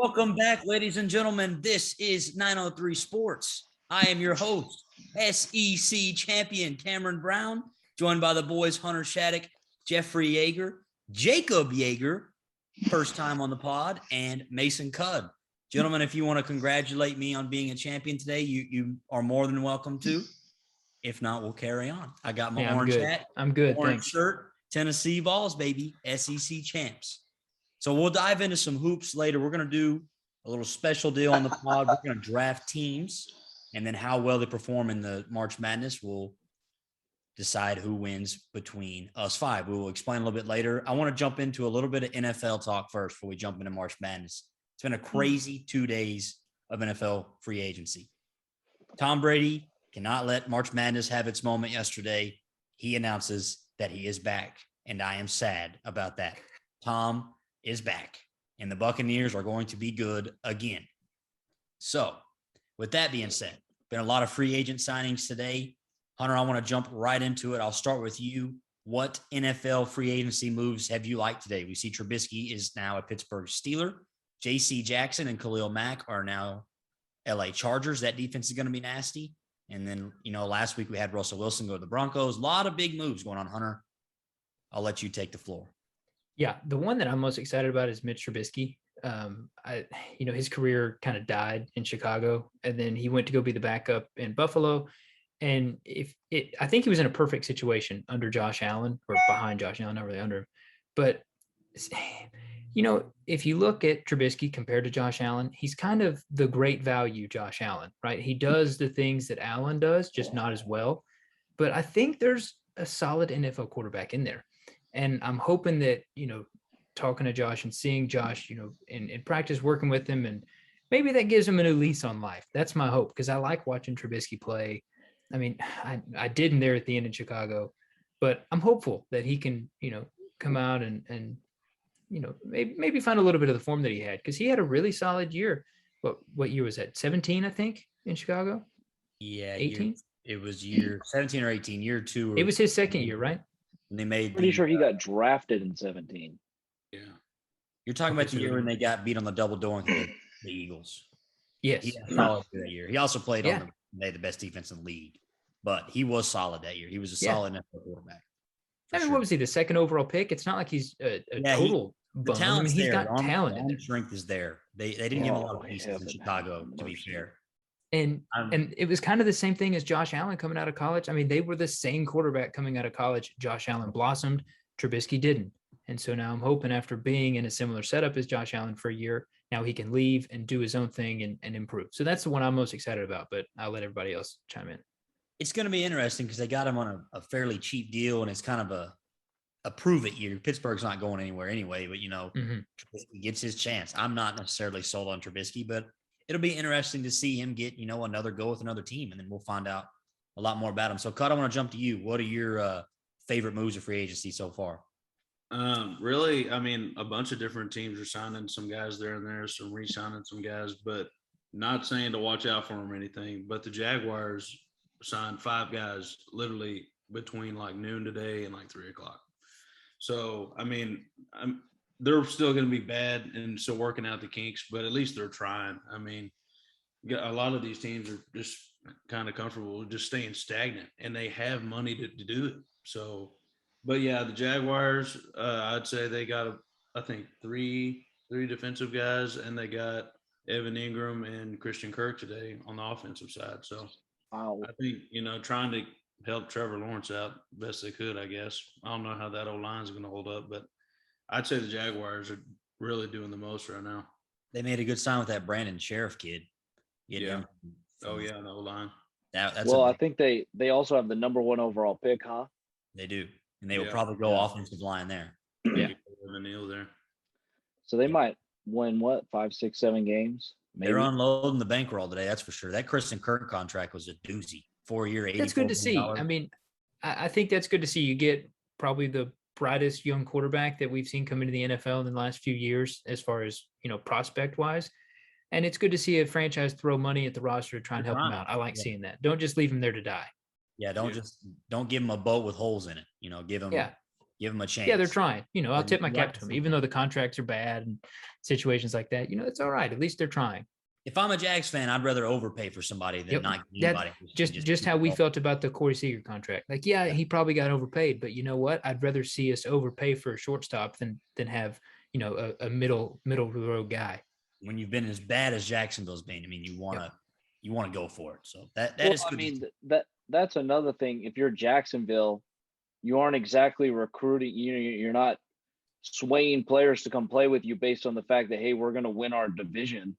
Welcome back, ladies and gentlemen. This is 903 Sports. I am your host, SEC champion Cameron Brown, joined by the boys Hunter Shattuck, Jeffrey Yeager, Jacob Yeager, first time on the pod, and Mason Cudd. Gentlemen, if you want to congratulate me on being a champion today, you are more than welcome to. If not, we'll carry on. I got my orange hat. I'm good. Orange Thanks. shirt. Tennessee Vols, baby. SEC champs. So we'll dive into some hoops later. We're going to do a little special deal on the pod. We're going to draft teams, and then how well they perform in the March Madness will decide who wins between us five. We will explain a little bit later. I want to jump into a little bit of NFL talk first before we jump into March Madness. It's been a crazy 2 days of NFL free agency. Tom Brady cannot let March Madness have its moment yesterday. He announces that he is back, and I am sad about that. Tom is back, and the Buccaneers are going to be good again. So, with that being said, been a lot of free agent signings today. Hunter, I want to jump right into it. I'll start with you. What NFL free agency moves have you liked today? We see Trubisky is now a Pittsburgh Steeler. J.C. Jackson and Khalil Mack are now L.A. Chargers. That defense is going to be nasty. And then, last week we had Russell Wilson go to the Broncos. A lot of big moves going on, Hunter. I'll let you take the floor. Yeah, the one that I'm most excited about is Mitch Trubisky. His career kind of died in Chicago, and then he went to go be the backup in Buffalo. And I think he was in a perfect situation under Josh Allen, or behind Josh Allen, not really under him. But if you look at Trubisky compared to Josh Allen, he's kind of the great value Josh Allen, right? He does the things that Allen does, just not as well. But I think there's a solid NFL quarterback in there. And I'm hoping that, talking to Josh and seeing Josh, in practice, working with him, and maybe that gives him a new lease on life. That's my hope, because I like watching Trubisky play. I mean, I didn't there at the end in Chicago, but I'm hopeful that he can, come out and maybe find a little bit of the form that he had, because he had a really solid year. What year was that? 17, I think, in Chicago? Yeah. 18? It was year 17 or 18, year two. It was his second year, right? And they made Pretty sure he got drafted in 17. Yeah. You're talking about the year when they got beat on the double doink against the Eagles. Yes. He had solid that year. He also played on the best defense in the league, but he was solid that year. He was a solid NFL quarterback. What was he, the second overall pick? It's not like he's a total bum. I mean, he's got talent. The strength is there. They didn't give him a lot of pieces in Chicago, to be fair. And it was kind of the same thing as Josh Allen coming out of college. I mean, they were the same quarterback coming out of college. Josh Allen blossomed, Trubisky didn't. And so now I'm hoping, after being in a similar setup as Josh Allen for a year, now he can leave and do his own thing and improve. So that's the one I'm most excited about, but I'll let everybody else chime in. It's going to be interesting because they got him on a fairly cheap deal, and it's kind of a prove-it year. Pittsburgh's not going anywhere anyway, but, Trubisky gets his chance. I'm not necessarily sold on Trubisky, but it'll be interesting to see him get, another go with another team, and then we'll find out a lot more about him. So, Cut, I want to jump to you. What are your favorite moves of free agency so far? Really, I mean, a bunch of different teams are signing some guys there and there, some re-signing some guys, but not saying to watch out for them or anything. But the Jaguars signed 5 guys literally between like noon today and like 3 o'clock. So, I mean, they're still going to be bad and still working out the kinks, but at least they're trying. I mean, a lot of these teams are just kind of comfortable with just staying stagnant, and they have money to do it. So, but yeah, the Jaguars, I'd say they got, I think, three defensive guys, and they got Evan Ingram and Christian Kirk today on the offensive side. So wow. I think, trying to help Trevor Lawrence out best they could, I guess. I don't know how that O-line is going to hold up, but I'd say the Jaguars are really doing the most right now. They made a good sign with that Brandon Sheriff kid. Yeah. The O-line. I think they also have the number 1 overall pick, huh? They do. And they will probably go offensive line there. Yeah. The Neal there. So they might win, 5, 6, 7 games? Maybe. They're unloading the bankroll today, that's for sure. That Christian Kirk contract was a doozy. 4 year, $84 That's good to see. I mean, I think that's good to see. You get probably the brightest young quarterback that we've seen come into the NFL in the last few years, as far as, prospect wise. And it's good to see a franchise throw money at the roster to try and help him out. I like seeing that. Don't just leave him there to die. Yeah, don't give him a boat with holes in it. Give him Give them a chance. Yeah, they're trying. I'll Or tip my you cap like to the them, even though the contracts are bad and situations like that. It's all right. At least they're trying. If I'm a Jags fan, I'd rather overpay for somebody than not get That anybody. just how we felt about the Corey Seager contract. Like, yeah, he probably got overpaid, but you know what? I'd rather see us overpay for a shortstop than have a middle road guy. When you've been as bad as Jacksonville's been, I mean, you want to go for it. So that Well, is I good. mean, that's another thing. If you're Jacksonville, you aren't exactly recruiting. You're not swaying players to come play with you based on the fact that, hey, we're going to win our division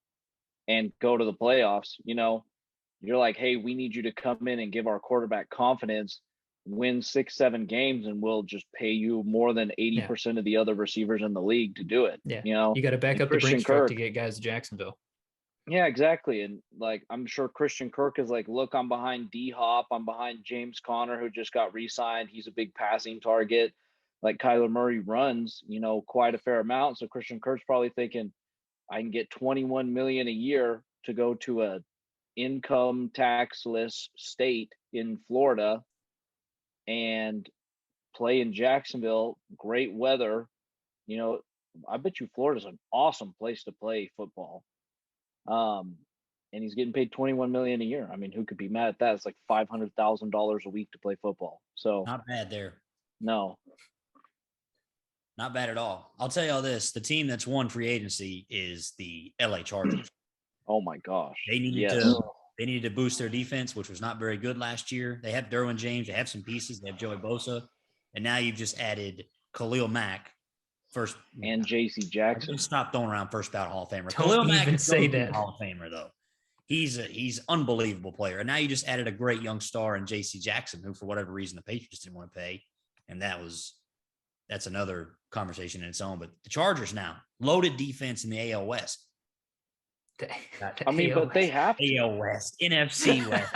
and go to the playoffs. You're like, hey, we need you to come in and give our quarterback confidence, win 6-7 games, and we'll just pay you more than 80% of the other receivers in the league to do it. Yeah. You got to back and up the Christian Brinks truck Kirk to get guys to Jacksonville. Yeah, exactly. And like, I'm sure Christian Kirk is like, look, I'm behind D Hop. I'm behind James Conner, who just got re-signed. He's a big passing target. Like Kyler Murray runs, quite a fair amount. So Christian Kirk's probably thinking, I can get 21 million a year to go to a income taxless state in Florida and play in Jacksonville. Great weather. I bet you Florida's an awesome place to play football. And he's getting paid 21 million a year. I mean, who could be mad at that? It's like $500,000 a week to play football. So Not bad there. No, not bad at all. I'll tell you all this: the team that's won free agency is the LA Chargers. Oh my gosh, They needed to boost their defense, which was not very good last year. They have Derwin James, they have some pieces, they have Joey Bosa, and now you've just added Khalil Mack. First and J.C. Jackson. Stop throwing around first ballot Hall of Famer. Don't even say that. Hall of Famer though. He's unbelievable player. And now you just added a great young star in J.C. Jackson, who for whatever reason the Patriots didn't want to pay, and that's another conversation in its own. But the Chargers now loaded defense in the AL West. I mean, but they have to. AL West, NFC West.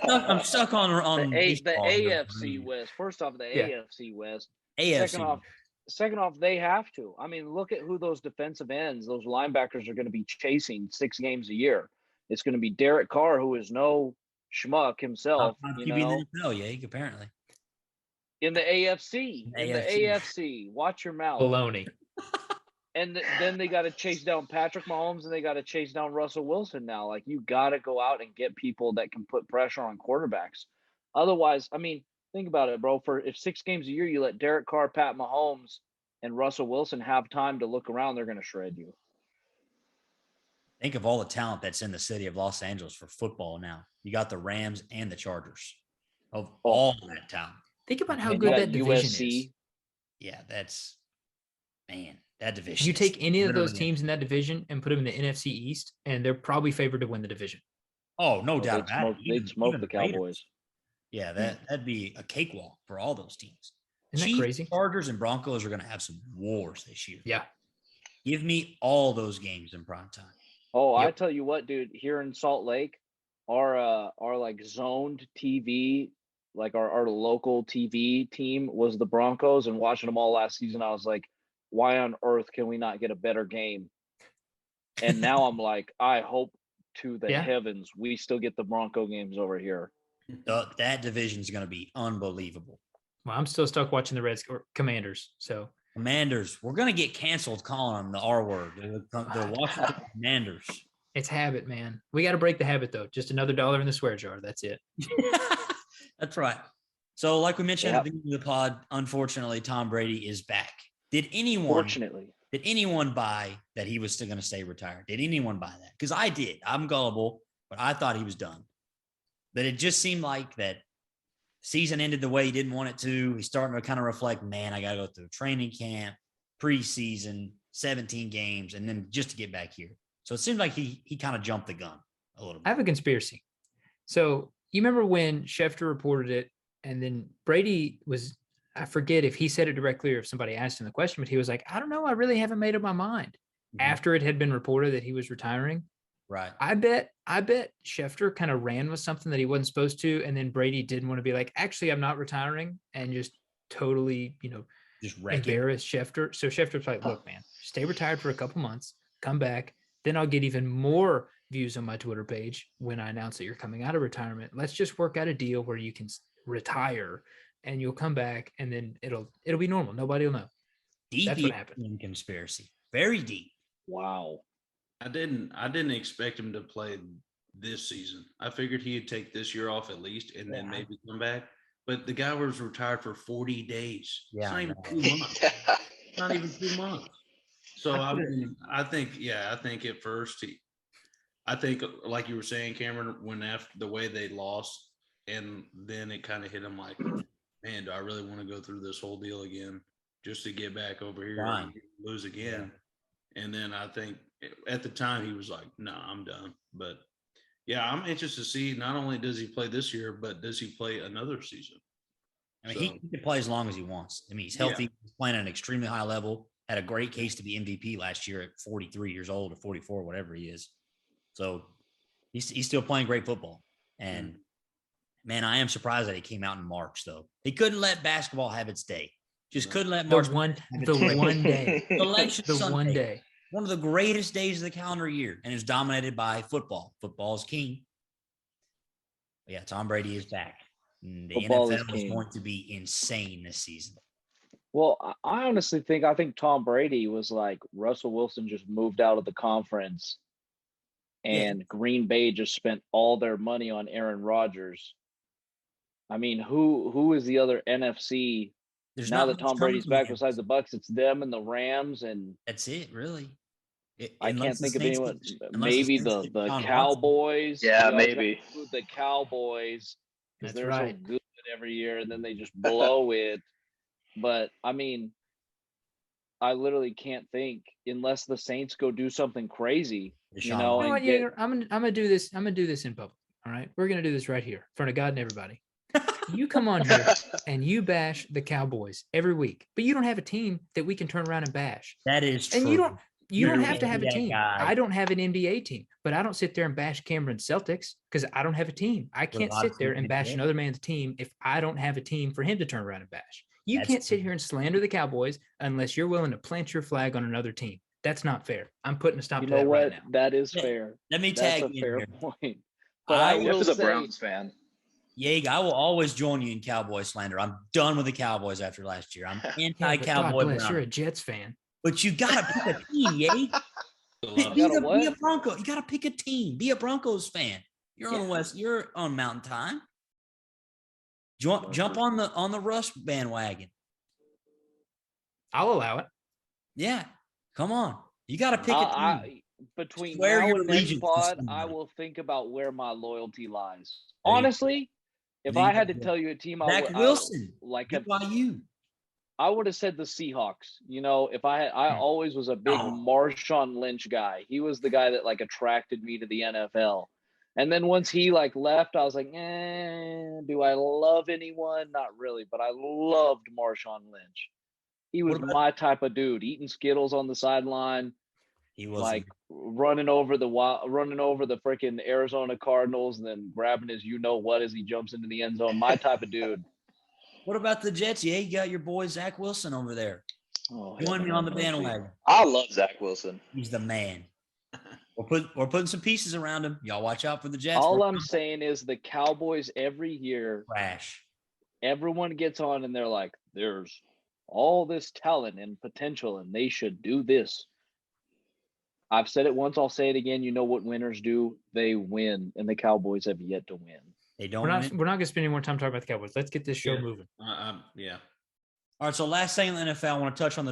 I'm stuck on the AFC West. First off, the AFC West. AFC. Second off, they have to. I mean, look at who those defensive ends, those linebackers are going to be chasing 6 games a year. It's going to be Derek Carr, who is no schmuck himself. Apparently. In the AFC. Watch your mouth. Baloney. And then they got to chase down Patrick Mahomes and they got to chase down Russell Wilson now. Like, you got to go out and get people that can put pressure on quarterbacks. Otherwise, I mean, think about it, bro. If 6 games a year you let Derek Carr, Pat Mahomes, and Russell Wilson have time to look around, they're going to shred you. Think of all the talent that's in the city of Los Angeles for football now. You got the Rams and the Chargers. Of all that talent. Think about how good that division is. Yeah, that division. You take any of those teams in that division and put them in the NFC East, and they're probably favored to win the division. Oh, no doubt about it. They'd smoke the Cowboys. Yeah, that'd be a cakewalk for all those teams. Isn't that crazy? Chargers and Broncos are going to have some wars this year. Yeah. Give me all those games in prime time. Oh, I tell you what, dude, here in Salt Lake, our like zoned TV, like our local TV team was the Broncos, and watching them all last season, I was like, why on earth can we not get a better game? And now I'm like, I hope to the heavens we still get the Bronco games over here. That division is going to be unbelievable. Well, I'm still stuck watching the Commanders. So Commanders, we're going to get canceled calling them the R word. The Washington Commanders. It's habit, man. We got to break the habit, though. Just another $1 in the swear jar. That's it. That's right. So, like we mentioned at the beginning of the pod, unfortunately, Tom Brady is back. Did anyone buy that he was still going to stay retired? Did anyone buy that? Because I did. I'm gullible, but I thought he was done. But it just seemed like that season ended the way he didn't want it to. He's starting to kind of reflect, man, I got to go through training camp, preseason, 17 games, and then just to get back here. So it seemed like he kind of jumped the gun a little bit. I have a conspiracy. So you remember when Schefter reported it, and then Brady was, I forget if he said it directly or if somebody asked him the question, but he was like, I don't know, I really haven't made up my mind. After it had been reported that he was retiring. Right. I bet Schefter kind of ran with something that he wasn't supposed to, and then Brady didn't want to be like, actually, I'm not retiring, and just totally, just embarrass Schefter. So Schefter's like, look, man, stay retired for a couple months, come back, then I'll get even more views on my Twitter page when I announce that you're coming out of retirement. Let's just work out a deal where you can retire and you'll come back, and then it'll be normal. Nobody will know. Deep That's what happened. ESPN conspiracy. Very deep. Wow. I didn't expect him to play this season. I figured he'd take this year off at least and then maybe come back. But the guy was retired for 40 days. Yeah, It's not even 2 months. Yeah. Not even 2 months. So I think at first I think like you were saying, Cameron, when after the way they lost, and then it kind of hit him like, man, do I really want to go through this whole deal again just to get back over here and lose again? Yeah. And then I think at the time he was like, no, I'm done. But yeah, I'm interested to see not only does he play this year, but does he play another season? I mean, he can play as long as he wants. I mean, he's healthy. He's playing at an extremely high level. Had a great case to be MVP last year at 43 years old or 44, whatever he is. So he's still playing great football. And man, I am surprised that he came out in March, though. He couldn't let basketball have its day. Just couldn't let March. The one day. Election The Sunday, one day. one of the greatest days of the calendar year, and it's dominated by football. Football is king. But yeah, Tom Brady is back. And the Football NFL is is going to be insane this season. Well, I honestly think Tom Brady was like Russell Wilson just moved out of the conference, and Green Bay just spent all their money on Aaron Rodgers. I mean, who is the other NFC? Now that Tom Brady's back besides the Bucs, it's them and the Rams, and that's it, really. I can't think of anyone. Maybe the Cowboys. Yeah, maybe the Cowboys, because they're right. so good every year, and then they just blow it. But I mean, I literally can't think unless the Saints go do something crazy. You know what? Yeah, I'm gonna do this. I'm gonna do this in public. All right, we're gonna do this right here in front of God and everybody. You come on here and you bash the Cowboys every week, but you don't have a team that we can turn around and bash. That is true. And you don't have to have a team. I don't have an NBA team, but I don't sit there and bash Cameron's Celtics because I don't have a team. I can't sit there and bash another man's team if I don't have a team for him to turn around and bash. You can't sit here and slander the Cowboys unless you're willing to plant your flag on another team. That's not fair. I'm putting a stop to that right now. That is fair. Let me tag you in here. Point. But I will say, a Browns fan. Yeg, I will always join you in Cowboy slander. I'm done with the Cowboys after last year. I'm anti-Cowboy. You're a Jets fan. But you got to pick a team, Yeg. Be a Bronco. You got to pick a team. Be a Broncos fan. You're on the West. You're on Mountain Time. Jump on the Russ bandwagon. I'll allow it. Yeah. Come on. You got to pick a team. Between now and next pod, I will think about where my loyalty lies. Honestly, if I had to tell you a team, Zach Wilson, I would have said the Seahawks. You know, if I always was a big Marshawn Lynch guy. He was the guy that like attracted me to the NFL. And then once he like left, I was like, do I love anyone? Not really, but I loved Marshawn Lynch. He was my type of dude, eating Skittles on the sideline. He was like running over the freaking Arizona Cardinals and then grabbing his what as he jumps into the end zone. My type of dude. What about the Jets? Yeah, you got your boy Zach Wilson over there. Join me on the bandwagon. I love Zach Wilson. He's the man. We're putting some pieces around him. Y'all watch out for the Jets. All I'm saying is the Cowboys every year. Crash. Everyone gets on and they're like, there's all this talent and potential and they should do this. I've said it once, I'll say it again. You know what winners do? They win, and the Cowboys have yet to win. They don't. We're not going to spend any more time talking about the Cowboys. Let's get this show moving. Yeah. All right. So last thing in the NFL, I want to touch on the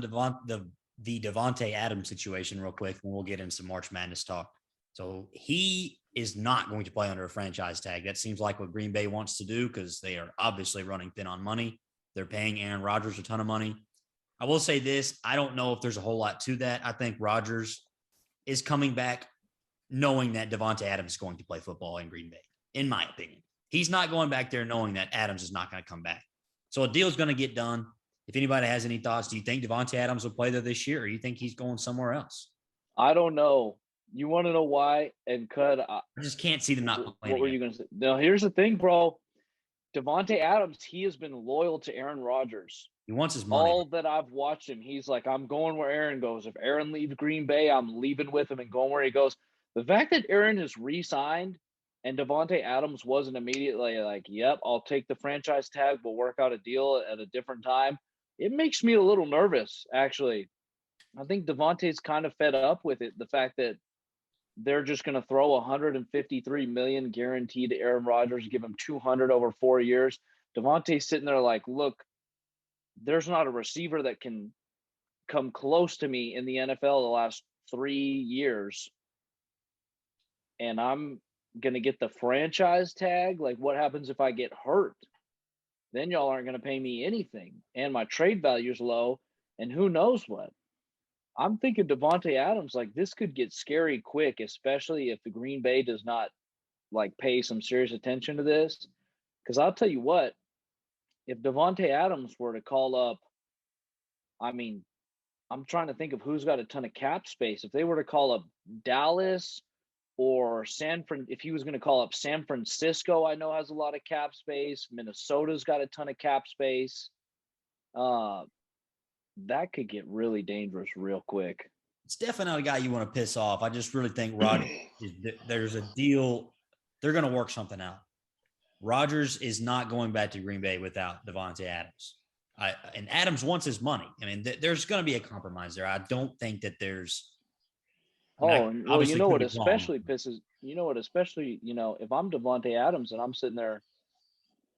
Davante Adams situation real quick, and we'll get into some March Madness talk. So he is not going to play under a franchise tag. That seems like what Green Bay wants to do because they are obviously running thin on money. They're paying Aaron Rodgers a ton of money. I will say this: I don't know if there's a whole lot to that. I think Rodgers is coming back knowing that Davante Adams is going to play football in Green Bay, in my opinion. He's not going back there knowing that Adams is not going to come back. So a deal is going to get done. If anybody has any thoughts, do you think Davante Adams will play there this year, or do you think he's going somewhere else? I don't know. You want to know why? And I just can't see them not playing. What were you going to say? Now, here's the thing, bro. Davante Adams, he has been loyal to Aaron Rodgers. He wants his money. All that I've watched him, he's like, I'm going where Aaron goes. If Aaron leaves Green Bay, I'm leaving with him and going where he goes. The fact that Aaron is re-signed and Devontae Adams wasn't immediately like, yep, I'll take the franchise tag. We'll work out a deal at a different time. It makes me a little nervous, actually. I think Devontae's kind of fed up with it. The fact that they're just going to throw 153 million guaranteed to Aaron Rodgers, give him 200 over 4 years. Devontae's sitting there like, look, there's not a receiver that can come close to me in the NFL the last 3 years. And I'm going to get the franchise tag. Like, what happens if I get hurt? Then y'all aren't going to pay me anything. And my trade value is low. And who knows what? I'm thinking Devontae Adams, like, this could get scary quick, especially if the Green Bay does not, like, pay some serious attention to this. Because I'll tell you what, if Devontae Adams were to call up, I mean, I'm trying to think of who's got a ton of cap space. If they were to call up Dallas or if he was going to call up San Francisco, I know has a lot of cap space. Minnesota's got a ton of cap space. That could get really dangerous real quick. It's definitely not a guy you want to piss off. I just really think Rodgers, there's a deal. They're going to work something out. Rodgers is not going back to Green Bay without Devontae Adams. And Adams wants his money. I mean, there's going to be a compromise there. I don't think that there's. Well, you know what especially pisses, if I'm Devontae Adams and I'm sitting there,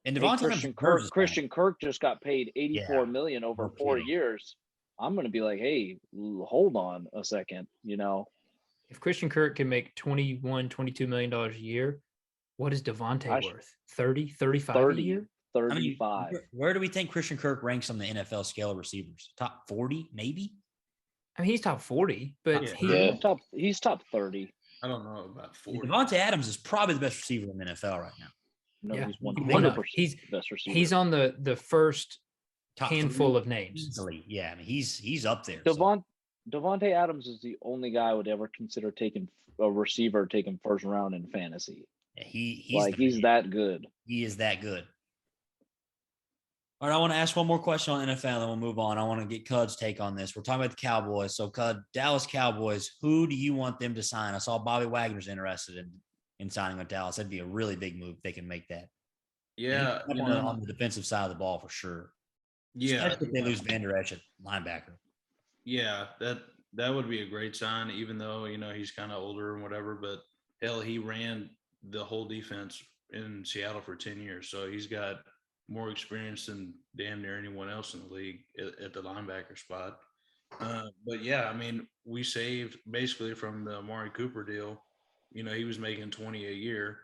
and Christian Kirk just got paid $84 million over 4 years. I'm going to be like, hey, hold on a second, If Christian Kirk can make $22 million a year, what is Devontae worth? 30, 35 a year? 35. I mean, where do we think Christian Kirk ranks on the NFL scale of receivers? Top 40, maybe? I mean, he's top 40, but he's top 30. I don't know about 40. Devontae Adams is probably the best receiver in the NFL right now. No, yeah. he's 100% he's best receiver. He's on the first top handful of names. Easily. Yeah, I mean, he's up there. Devontae Adams is the only guy I would ever consider taking a receiver taking first round in fantasy. Yeah, he's that good. He is that good. All right, I want to ask one more question on NFL, then we'll move on. I want to get Cud's take on this. We're talking about the Cowboys. So, Cud, Dallas Cowboys, who do you want them to sign? I saw Bobby Wagner's interested in signing with Dallas. That'd be a really big move if they can make that. Yeah. On the defensive side of the ball for sure. Yeah. Especially if they lose Van Der Esch at linebacker. Yeah, that would be a great sign, even though, he's kind of older and whatever. But, hell, he ran the whole defense in Seattle for 10 years. So he's got more experience than damn near anyone else in the league at the linebacker spot. But yeah, I mean, we saved basically from the Amari Cooper deal. He was making 20 a year,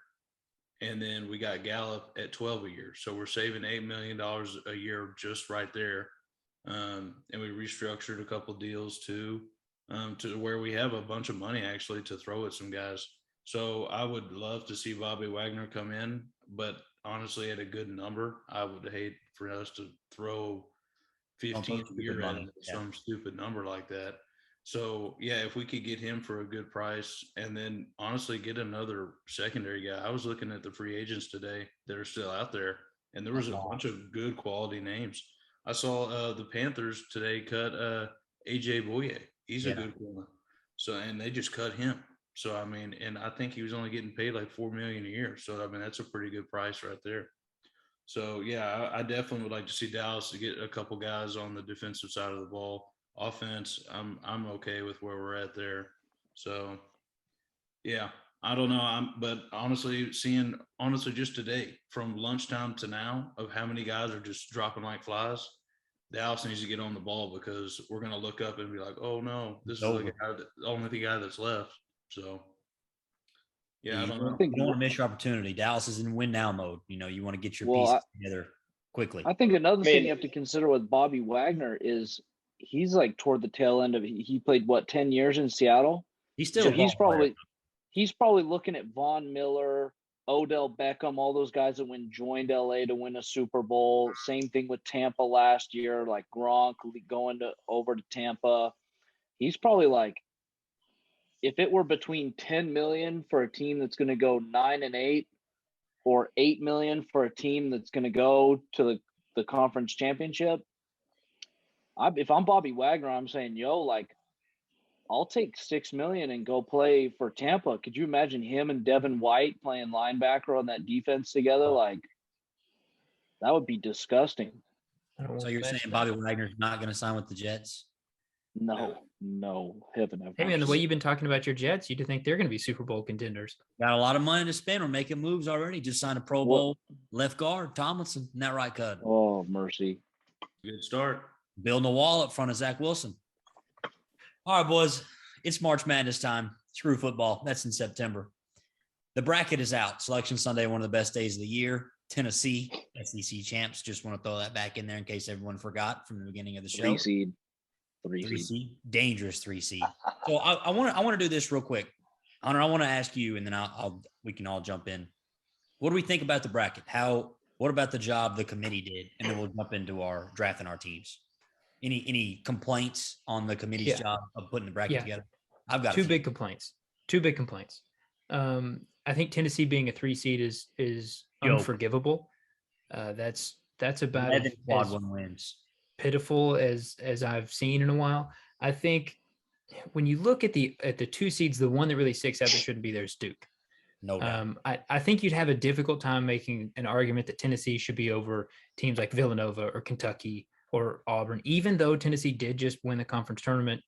and then we got Gallup at 12 a year. So we're saving $8 million a year just right there. And we restructured a couple deals too, to where we have a bunch of money actually to throw at some guys. So I would love to see Bobby Wagner come in, but honestly, at a good number. I would hate for us to throw 15 a year at some stupid number like that. So, yeah, if we could get him for a good price and then honestly get another secondary guy. I was looking at the free agents today that are still out there, and there was a bunch of good quality names. I saw the Panthers today cut A.J. Bouye. He's a good corner. So, and they just cut him. So, I mean, and I think he was only getting paid like $4 million a year. So, I mean, that's a pretty good price right there. So, yeah, I definitely would like to see Dallas to get a couple guys on the defensive side of the ball. Offense, I'm okay with where we're at there. So, yeah, I don't know. But honestly, just today from lunchtime to now of how many guys are just dropping like flies, Dallas needs to get on the ball because we're going to look up and be like, oh, no, this is the only guy that's left. So, yeah, I don't know. You don't want to miss your opportunity. Dallas is in win now mode. You want to get your pieces together quickly. I think another thing you have to consider with Bobby Wagner is he's like toward the tail end of he played 10 years in Seattle. He's still he's probably looking at Von Miller, Odell Beckham, all those guys that joined LA to win a Super Bowl. Same thing with Tampa last year, like Gronk going over to Tampa. He's probably like, if it were between 10 million for a team that's going to go 9-8 or 8 million for a team that's going to go to the conference championship, if I'm Bobby Wagner, I'm saying, like, I'll take $6 million and go play for Tampa. Could you imagine him and Devin White playing linebacker on that defense together? Like, that would be disgusting. I don't So wanna you're saying imagine Bobby that. Wagner's not going to sign with the Jets? No, heaven have Hey man, the mercy. way you've been talking about your Jets, you'd think they're going to be Super Bowl contenders. Got a lot of money to spend. We're making moves already. Just signed a Pro What- Bowl left guard, Tomlinson. Isn't that right, Cud? Oh, mercy. Good start. Building a wall up front of Zach Wilson. All right, boys. It's March Madness time. Screw football. That's in September. The bracket is out. Selection Sunday, one of the best days of the year. Tennessee, SEC champs. Just want to throw that back in there in case everyone forgot from the beginning of the show. Three seed. Dangerous 3 seed. So I want to do this real quick. Hunter, I want to ask you, and then we can all jump in. What do we think about the bracket? What about the job the committee did? And then we'll jump into our drafting our teams. Any complaints on the committee's job of putting the bracket together? I've got two big complaints. I think Tennessee being a 3 seed is unforgivable. That's about 11 as quad one wins. pitiful as I've seen in a while. I think when you look at the 2 seeds, the one that really sticks out that shouldn't be there is Duke. No doubt. I think you'd have a difficult time making an argument that Tennessee should be over teams like Villanova or Kentucky or Auburn, even though Tennessee did just win the conference tournament.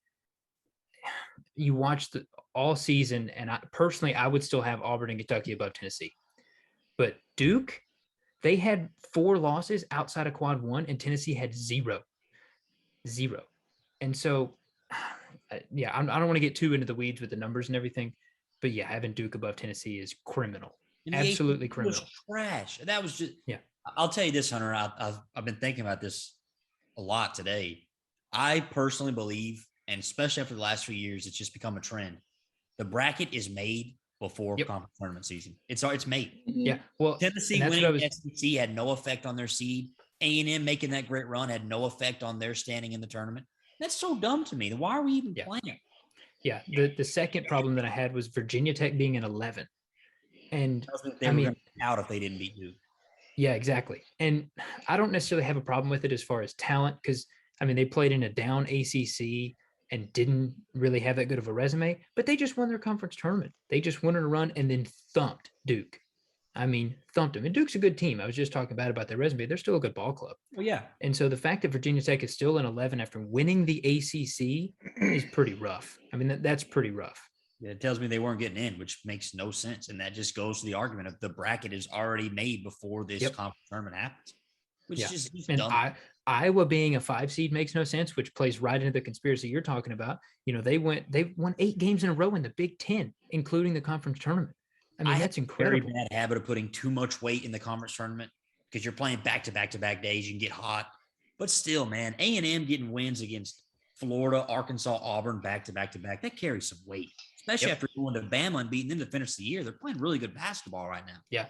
You watched all season, and I would still have Auburn and Kentucky above Tennessee. But Duke, they had 4 losses outside of quad 1, and Tennessee had 0. And so, I don't want to get too into the weeds with the numbers and everything, but yeah, having Duke above Tennessee is criminal. Absolutely criminal. Trash. That was just. Yeah. I'll tell you this, Hunter. I've been thinking about this a lot today. I personally believe, and especially after the last few years, it's just become a trend. The bracket is made before conference tournament season. It's made. Yeah. Well, Tennessee winning SEC had no effect on their seed. A&M making that great run had no effect on their standing in the tournament. That's so dumb to me. Why are we even playing? Yeah. The second problem that I had was Virginia Tech being an 11. And they were going to be out if they didn't beat Duke. Yeah, exactly. And I don't necessarily have a problem with it as far as talent, because they played in a down ACC and didn't really have that good of a resume, but they just won their conference tournament. They just went on a run and then thumped Duke. Thumped them. And Duke's a good team. I was just talking about their resume. They're still a good ball club. Well, yeah. And so the fact that Virginia Tech is still in 11 after winning the ACC is pretty rough. That's pretty rough. Yeah, it tells me they weren't getting in, which makes no sense. And that just goes to the argument of the bracket is already made before this conference tournament happens, which is just dumb. Iowa being a 5 seed makes no sense, which plays right into the conspiracy you're talking about. They won 8 games in a row in the Big Ten, including the conference tournament. That's incredible. Very bad habit of putting too much weight in the conference tournament because you're playing back to back days. You can get hot, but still, man, A&M getting wins against Florida, Arkansas, Auburn, back to back, that carries some weight, especially after going to Bama and beating them to finish the year. They're playing really good basketball right now. Yeah.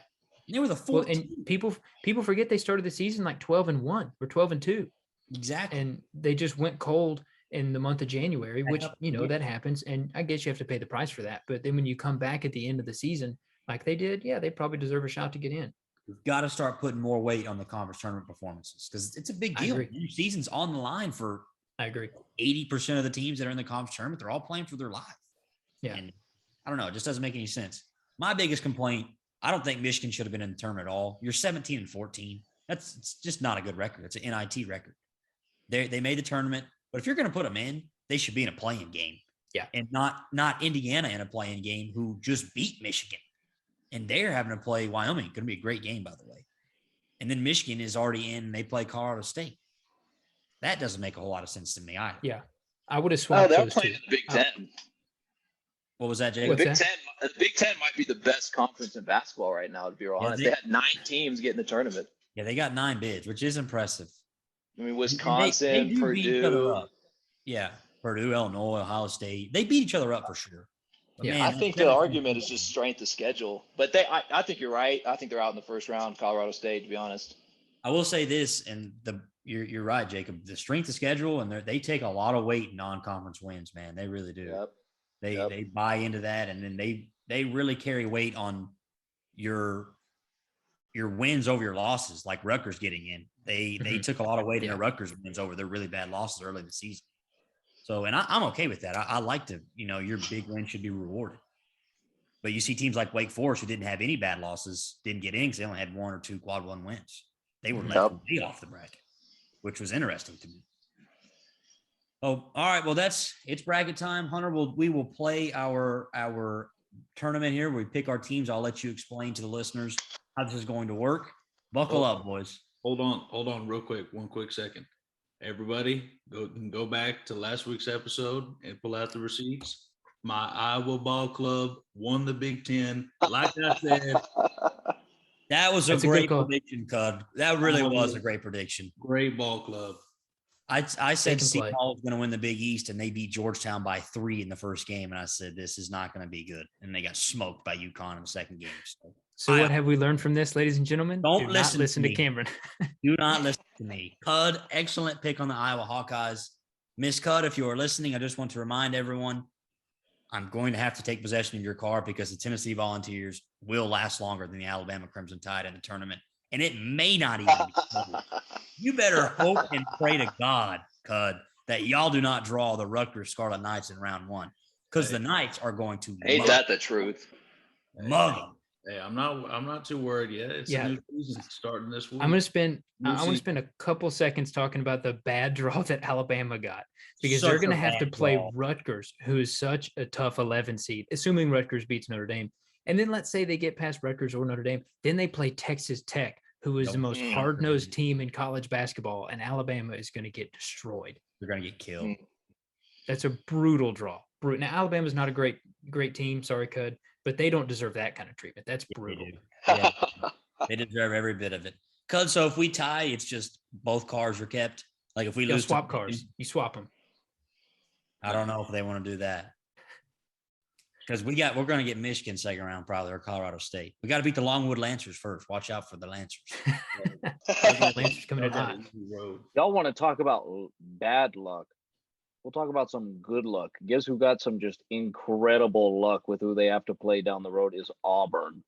And they were the 4th. And people forget they started the season like 12-1 or 12-2. Exactly. And they just went cold in the month of January, which, that happens. And I guess you have to pay the price for that. But then when you come back at the end of the season, like they did, they probably deserve a shot to get in. We've got to start putting more weight on the conference tournament performances because it's a big deal. Your season's on the line for, I agree, 80% of the teams that are in the conference tournament. They're all playing for their life. Yeah. And I don't know. It just doesn't make any sense. My biggest complaint, I don't think Michigan should have been in the tournament at all. You're 17-14. It's just not a good record. It's an NIT record. They made the tournament, but if you're going to put them in, they should be in a playing game. Yeah. And not Indiana in a playing game who just beat Michigan. And they're having to play Wyoming. Going to be a great game, by the way. And then Michigan is already in and they play Colorado State. That doesn't make a whole lot of sense to me either. Yeah. I would have swapped they're those playing two. in the Big Ten. What was that, Jacob? The Big Ten might be the best conference in basketball right now, to be honest. They had 9 teams get in the tournament. Yeah, they got 9 bids, which is impressive. Wisconsin, they do beat each other Purdue. up. Yeah, Purdue, Illinois, Ohio State. They beat each other up for sure. But Yeah, man, I think the argument is just strength of schedule. But I think you're right. I think they're out in the first round, Colorado State, to be honest. I will say this, and you're right, Jacob. The strength of schedule, and they take a lot of weight in non-conference wins, man. They really do. Yep. They buy into that, and then they really carry weight on your wins over your losses, like Rutgers getting in. They took a lot of weight in their Rutgers wins over their really bad losses early in the season. So, and I'm okay with that. I like to, your big win should be rewarded. But you see teams like Wake Forest who didn't have any bad losses, didn't get in because they only had 1 or 2 quad 1 wins. They were left way off the bracket, which was interesting to me. Oh, all right. Well, it's bracket time, Hunter. We will play our tournament here. We pick our teams. I'll let you explain to the listeners how this is going to work. Buckle up, boys. Hold on, real quick. 1 quick second. Everybody, go back to last week's episode and pull out the receipts. My Iowa ball club won the Big Ten. Like I said, that was a great prediction, Cud. That really was a great prediction. Great ball club. I said Seton Hall was going to win the Big East, and they beat Georgetown by 3 in the first game. And I said, this is not going to be good. And they got smoked by UConn in the second game. So what have we learned from this, ladies and gentlemen? Do not listen to Cameron. Do not listen to me. Cud, excellent pick on the Iowa Hawkeyes. Miss Cud, if you are listening, I just want to remind everyone, I'm going to have to take possession of your car because the Tennessee Volunteers will last longer than the Alabama Crimson Tide in the tournament. And it may not even be cold. You better hope and pray to God, Cud, that y'all do not draw the Rutgers Scarlet Knights in round 1 because the Knights are going to ain't that the truth? Mug them. Hey, I'm not too worried yet. It's a new season starting this week. I want to spend a couple seconds talking about the bad draw that Alabama got because they're going to have to play Rutgers, who is such a tough 11 seed, assuming Rutgers beats Notre Dame. And then let's say they get past Rutgers or Notre Dame. Then they play Texas Tech, who is the most hard-nosed team in college basketball, and Alabama is going to get destroyed. They're going to get killed. That's a brutal draw. Now, Alabama's not a great team. Sorry, Cud. But they don't deserve that kind of treatment. That's brutal. Yeah, they deserve every bit of it. Cuz, so if we tie, it's just both cars are kept. Like if we lose, swap cars. You swap them. I don't know if they want to do that because we're going to get Michigan second round probably or Colorado State. We got to beat the Longwood Lancers first. Watch out for the Lancers. Lancers coming in hot. Y'all want to talk about bad luck? We'll talk about some good luck. Guess who got some just incredible luck with who they have to play down the road is Auburn.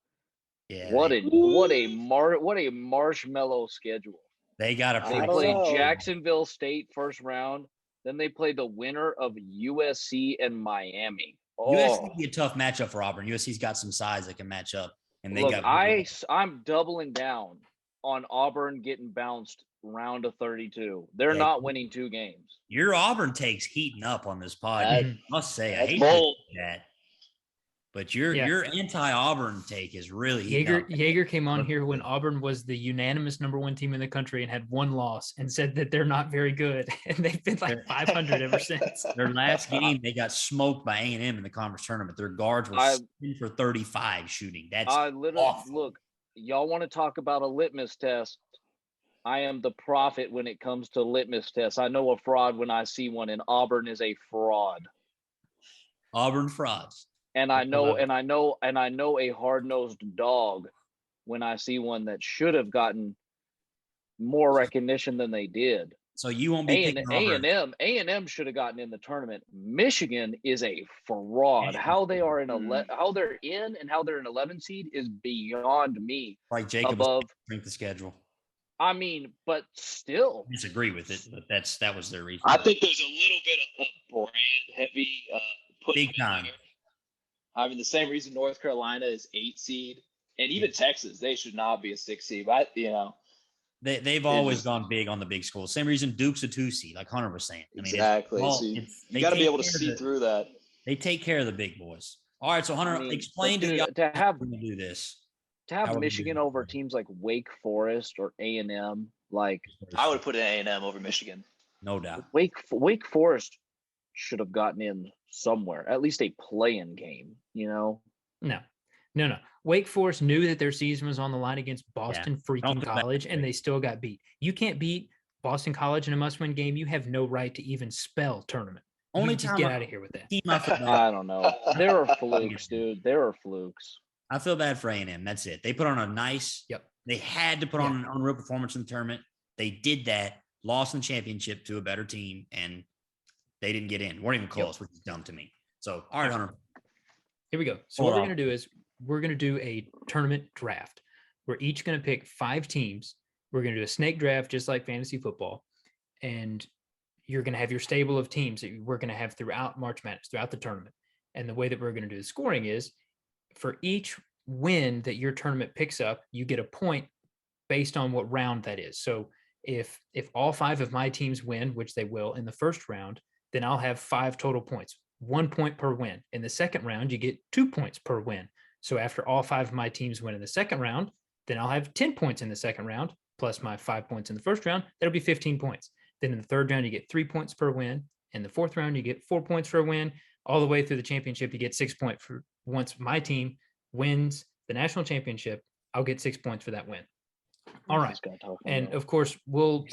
Yeah. What a marshmallow schedule. They got They play Jacksonville State first round. Then they play the winner of USC and Miami. USC would be a tough matchup for Auburn. USC's got some size that can match up. And they I'm doubling down on Auburn getting bounced round of 32. They're not winning 2 games. Your Auburn takes heating up on this pod. I must say, I hate that. But your anti-Auburn take is really Jaeger came on here when Auburn was the unanimous number 1 team in the country and had 1 loss and said that they're not very good. And they've been like 500 ever since. Their last game, they got smoked by A&M in the conference tournament. Their guards were 7 for 35 shooting. That's awful. Look, y'all want to talk about a litmus test. I am the prophet when it comes to litmus tests. I know a fraud when I see one, and Auburn is a fraud. Auburn frauds. And I know a hard-nosed dog when I see one that should have gotten more recognition than they did. So you won't be picking Auburn. A&M should have gotten in the tournament. Michigan is a fraud. How they are how they're in and how they're an 11 seed is beyond me. Like Jacob above drink the schedule. I mean, but still disagree with it. But that was their reason. I think there's a little bit of brand heavy push. Big time. I mean, the same reason North Carolina is 8 seed, and even Texas, they should not be a 6 seed. But they've always gone big on the big schools. Same reason Duke's a 2 seed, like Hunter was saying. I mean, exactly. You got to be able to see through that. They take care of the big boys. All right, so Hunter, explain to y'all how we're gonna do this. To have Michigan over teams like Wake Forest or A&M, like I would put an A&M over Michigan, no doubt. Wake Forest should have gotten in somewhere, at least a play-in game. No. Wake Forest knew that their season was on the line against Boston freaking College, and they still got beat. You can't beat Boston College in a must-win game. You have no right to even spell tournament. Only just get out of here with that. I don't know. There are flukes, dude. There are flukes. I feel bad for A&M. That's it. They put on a nice. Yep. They had to put on an unreal performance in the tournament. They did that. Lost in the championship to a better team, and they didn't get in. Weren't even close, which is dumb to me. So, all right, Hunter. Here we go. So what we're going to do is we're going to do a tournament draft. We're each going to pick 5 teams. We're going to do a snake draft just like fantasy football. And you're going to have your stable of teams that we're going to have throughout March Madness, throughout the tournament. And the way that we're going to do the scoring is for each win that your tournament picks up, you get a point based on what round that is. So if all 5 of my teams win, which they will in the first round, then I'll have 5 total points, 1 point per win. In the second round, you get 2 points per win. So after all 5 of my teams win in the second round, then I'll have 10 points in the second round, plus my 5 points in the first round. That'll be 15 points. Then in the third round, you get 3 points per win. In the fourth round, you get 4 points for a win. All the way through the championship, you get 6 points for once my team wins the national championship. I'll get 6 points for that win. All right. And of course, we'll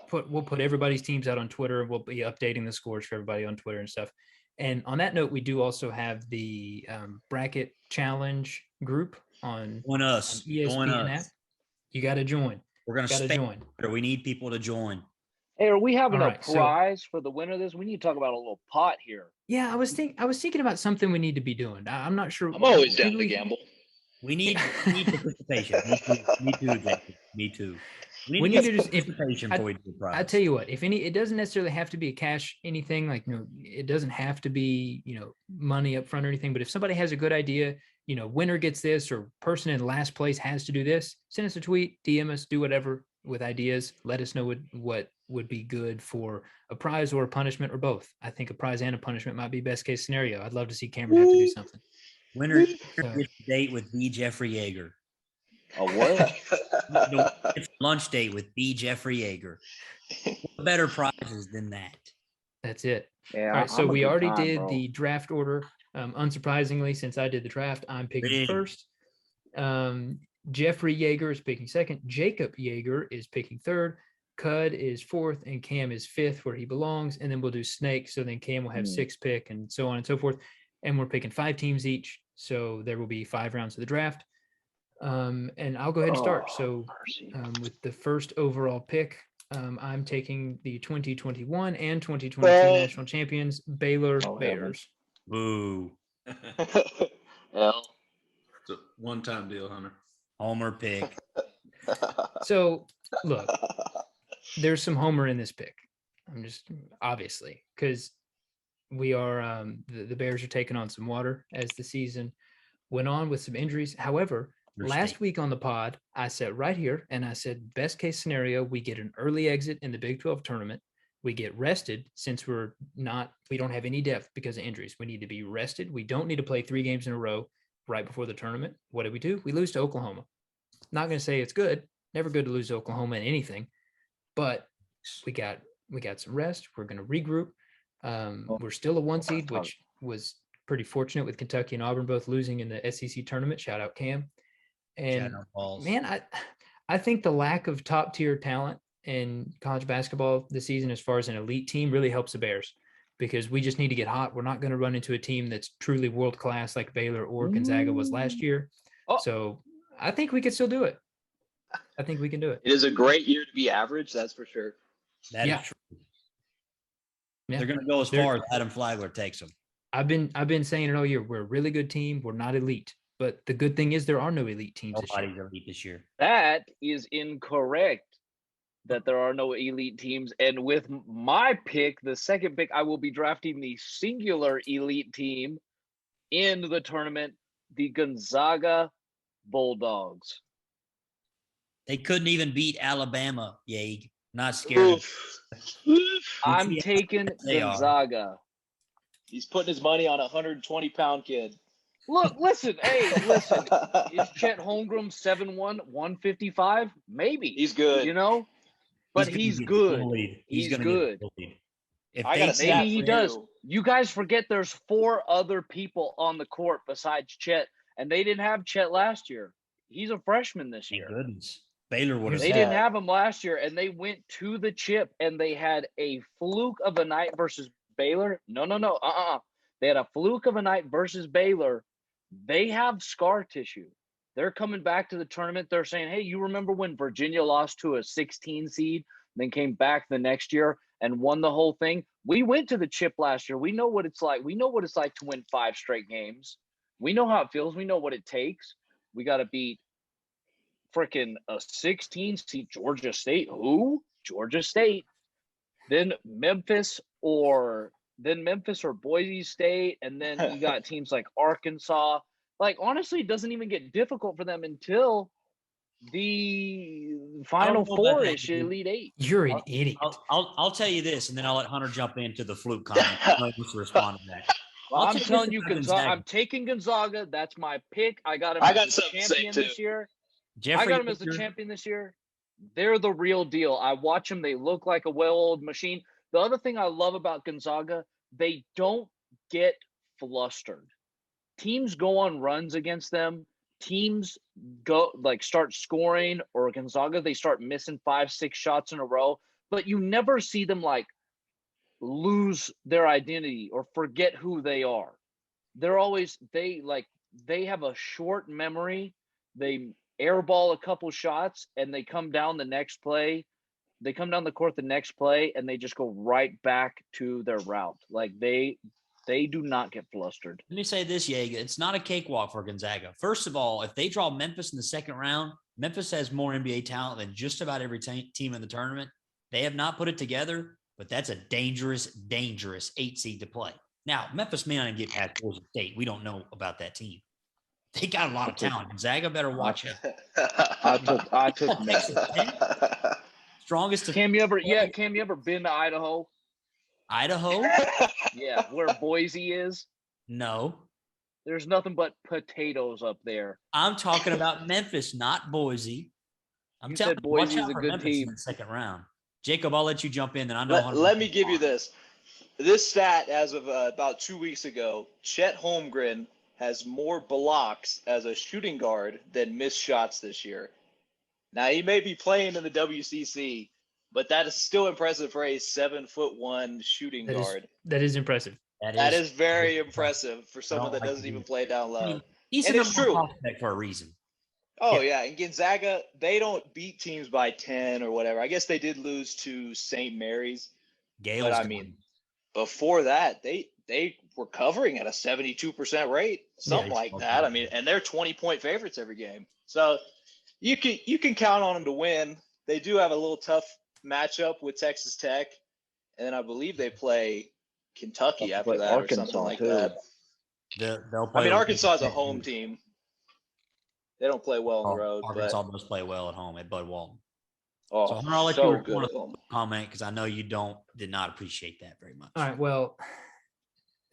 put everybody's teams out on Twitter. We'll be updating the scores for everybody on Twitter and stuff. And on that note, we do also have the bracket challenge group on ESPN app. You got to join. We're going to join. We need people to join. Hey, are we having a prize for the winner of this? We need to talk about a little pot here. Yeah, I was thinking about something we need to be doing. I'm not sure. I'm always down to gamble. We need participation. Me too, Jacob. Me too. We need to just I tell you what, it doesn't necessarily have to be a cash anything, like, it doesn't have to be, money up front or anything. But if somebody has a good idea, winner gets this, or person in last place has to do this, send us a tweet, DM us, do whatever with ideas. Let us know what would be good for a prize or a punishment or both. I think a prize and a punishment might be best case scenario. I'd love to see Cameron have to do something. Winner gets a date with B. Jeffrey Yeager. A what? It's lunch date with B. Jeffrey Yeager. What better prizes than that? That's it. Yeah. All right. So we already did the draft order. Unsurprisingly, since I did the draft, I'm picking first. Jeffrey Yeager is picking second. Jacob Yeager is picking third. Cud is fourth, and Cam is fifth, where he belongs. And then we'll do snake. So then Cam will have 6th pick, and so on and so forth. And we're picking 5 teams each. So there will be 5 rounds of the draft. And I'll go ahead and start. So with the first overall pick, I'm taking the 2021 and 2022 national champions, Baylor Bears. Boo. Well, it's a one-time deal, Hunter. Homer pick. So look, there's some homer in this pick. I'm just obviously, because we are the Bears are taking on some water as the season went on with some injuries. However, last week on the pod, I said right here, and I said, best case scenario, we get an early exit in the Big 12 tournament. We get rested since we don't have any depth because of injuries. We need to be rested. We don't need to play 3 games in a row right before the tournament. What do? We lose to Oklahoma. Not going to say it's good. Never good to lose to Oklahoma in anything, but we got some rest. We're going to regroup. We're still a 1 seed, which was pretty fortunate with Kentucky and Auburn both losing in the SEC tournament. Shout out Cam. And man, I think the lack of top tier talent in college basketball this season, as far as an elite team, really helps the Bears, because we just need to get hot. We're not going to run into a team that's truly world class like Baylor or Gonzaga was last year. So I think we can still do it. I think we can do it. It is a great year to be average. That's for sure. That is true. Yeah. They're going to go as far as Adam Flagler takes them. I've been saying it all year. We're a really good team. We're not elite. But the good thing is there are no elite teams Nobody's elite this year. That is incorrect, that there are no elite teams. And with my pick, the second pick, I will be drafting the singular elite team in the tournament, the Gonzaga Bulldogs. They couldn't even beat Alabama, Yag. Not scared. I'm taking Gonzaga. He's putting his money on a 120-pound kid. Listen. Is Chet Holmgren 7'1", 155? Maybe. He's good. But he's good. He's good. Maybe he does. You guys forget there's 4 other people on the court besides Chet, and they didn't have Chet last year. He's a freshman this year. Thank goodness. Baylor would have. They didn't have him last year, and they went to the chip, and they had a fluke of a night versus Baylor. No. They had a fluke of a night versus Baylor. They have scar tissue. They're coming back to the tournament. They're saying, hey, you remember when Virginia lost to a 16 seed, then came back the next year and won the whole thing? We went to the chip last year. We know what it's like. We know what it's like to win 5 straight games. We know how it feels. We know what it takes. We got to beat freaking a 16 seed Georgia State. Who? Georgia State. then Memphis or Boise State, and then you got teams like Arkansas. Like, honestly, it doesn't even get difficult for them until the Final know about that, Four-ish, dude. Elite Eight. You're an idiot. I'll tell you this, and then I'll let Hunter jump into the fluke comment. I know he wants to respond to that. Well, I'll I'm tell you telling this you, about Gonzaga. I'm taking Gonzaga. That's my pick. I got him I got as the something to say, champion too. this year. Jeffrey, I got him as the champion this year. They're the real deal. I watch them. They look like a well-oiled machine. The other thing I love about Gonzaga, they don't get flustered. Teams go on runs against them. Teams start scoring, or Gonzaga, they start missing 5-6 shots in a row. But you never see them lose their identity or forget who they are. They're always they have a short memory. They airball a couple shots and they come down the next play. They come down the court the next play and they just go right back to their route. Like they do not get flustered. Let me say this, Yeager. It's not a cakewalk for Gonzaga. First of all, if they draw Memphis in the second round, Memphis has more NBA talent than just about every team in the tournament. They have not put it together, but that's a dangerous 8 seed to play. Now, Memphis may not get past Boise State. We don't know about that team. They got a lot of talent. Gonzaga better watch out. I took Memphis. Strongest. Cam, you ever been to Idaho? Idaho? Yeah, where Boise is. No. There's nothing but potatoes up there. I'm talking about Memphis, not Boise. You said Boise is a good team. In the second round. Jacob, I'll let you jump in. Then I know. Let me give you this. This stat, as of about 2 weeks ago, Chet Holmgren has more blocks as a shooting guard than missed shots this year. Now, he may be playing in the WCC, but that is still impressive for a 7'1" shooting guard. That is impressive. That is very impressive for someone that doesn't even play down low. I mean, he's it's true for a reason. Oh, yeah. And Gonzaga, they don't beat teams by 10 or whatever. I guess they did lose to St. Mary's. Gale's but, I mean, before that, they were covering at a 72% rate, something like that. I mean, and they're 20-point favorites every game. So you can count on them to win. They do have a little tough matchup with Texas Tech, and then I believe they play Kentucky after that or something like that. They'll play. I mean, Arkansas is a home team. They don't play well on the road. Arkansas does play well at home at Bud Walton. Oh, so I'll let you comment because I know you did not appreciate that very much. All right, well,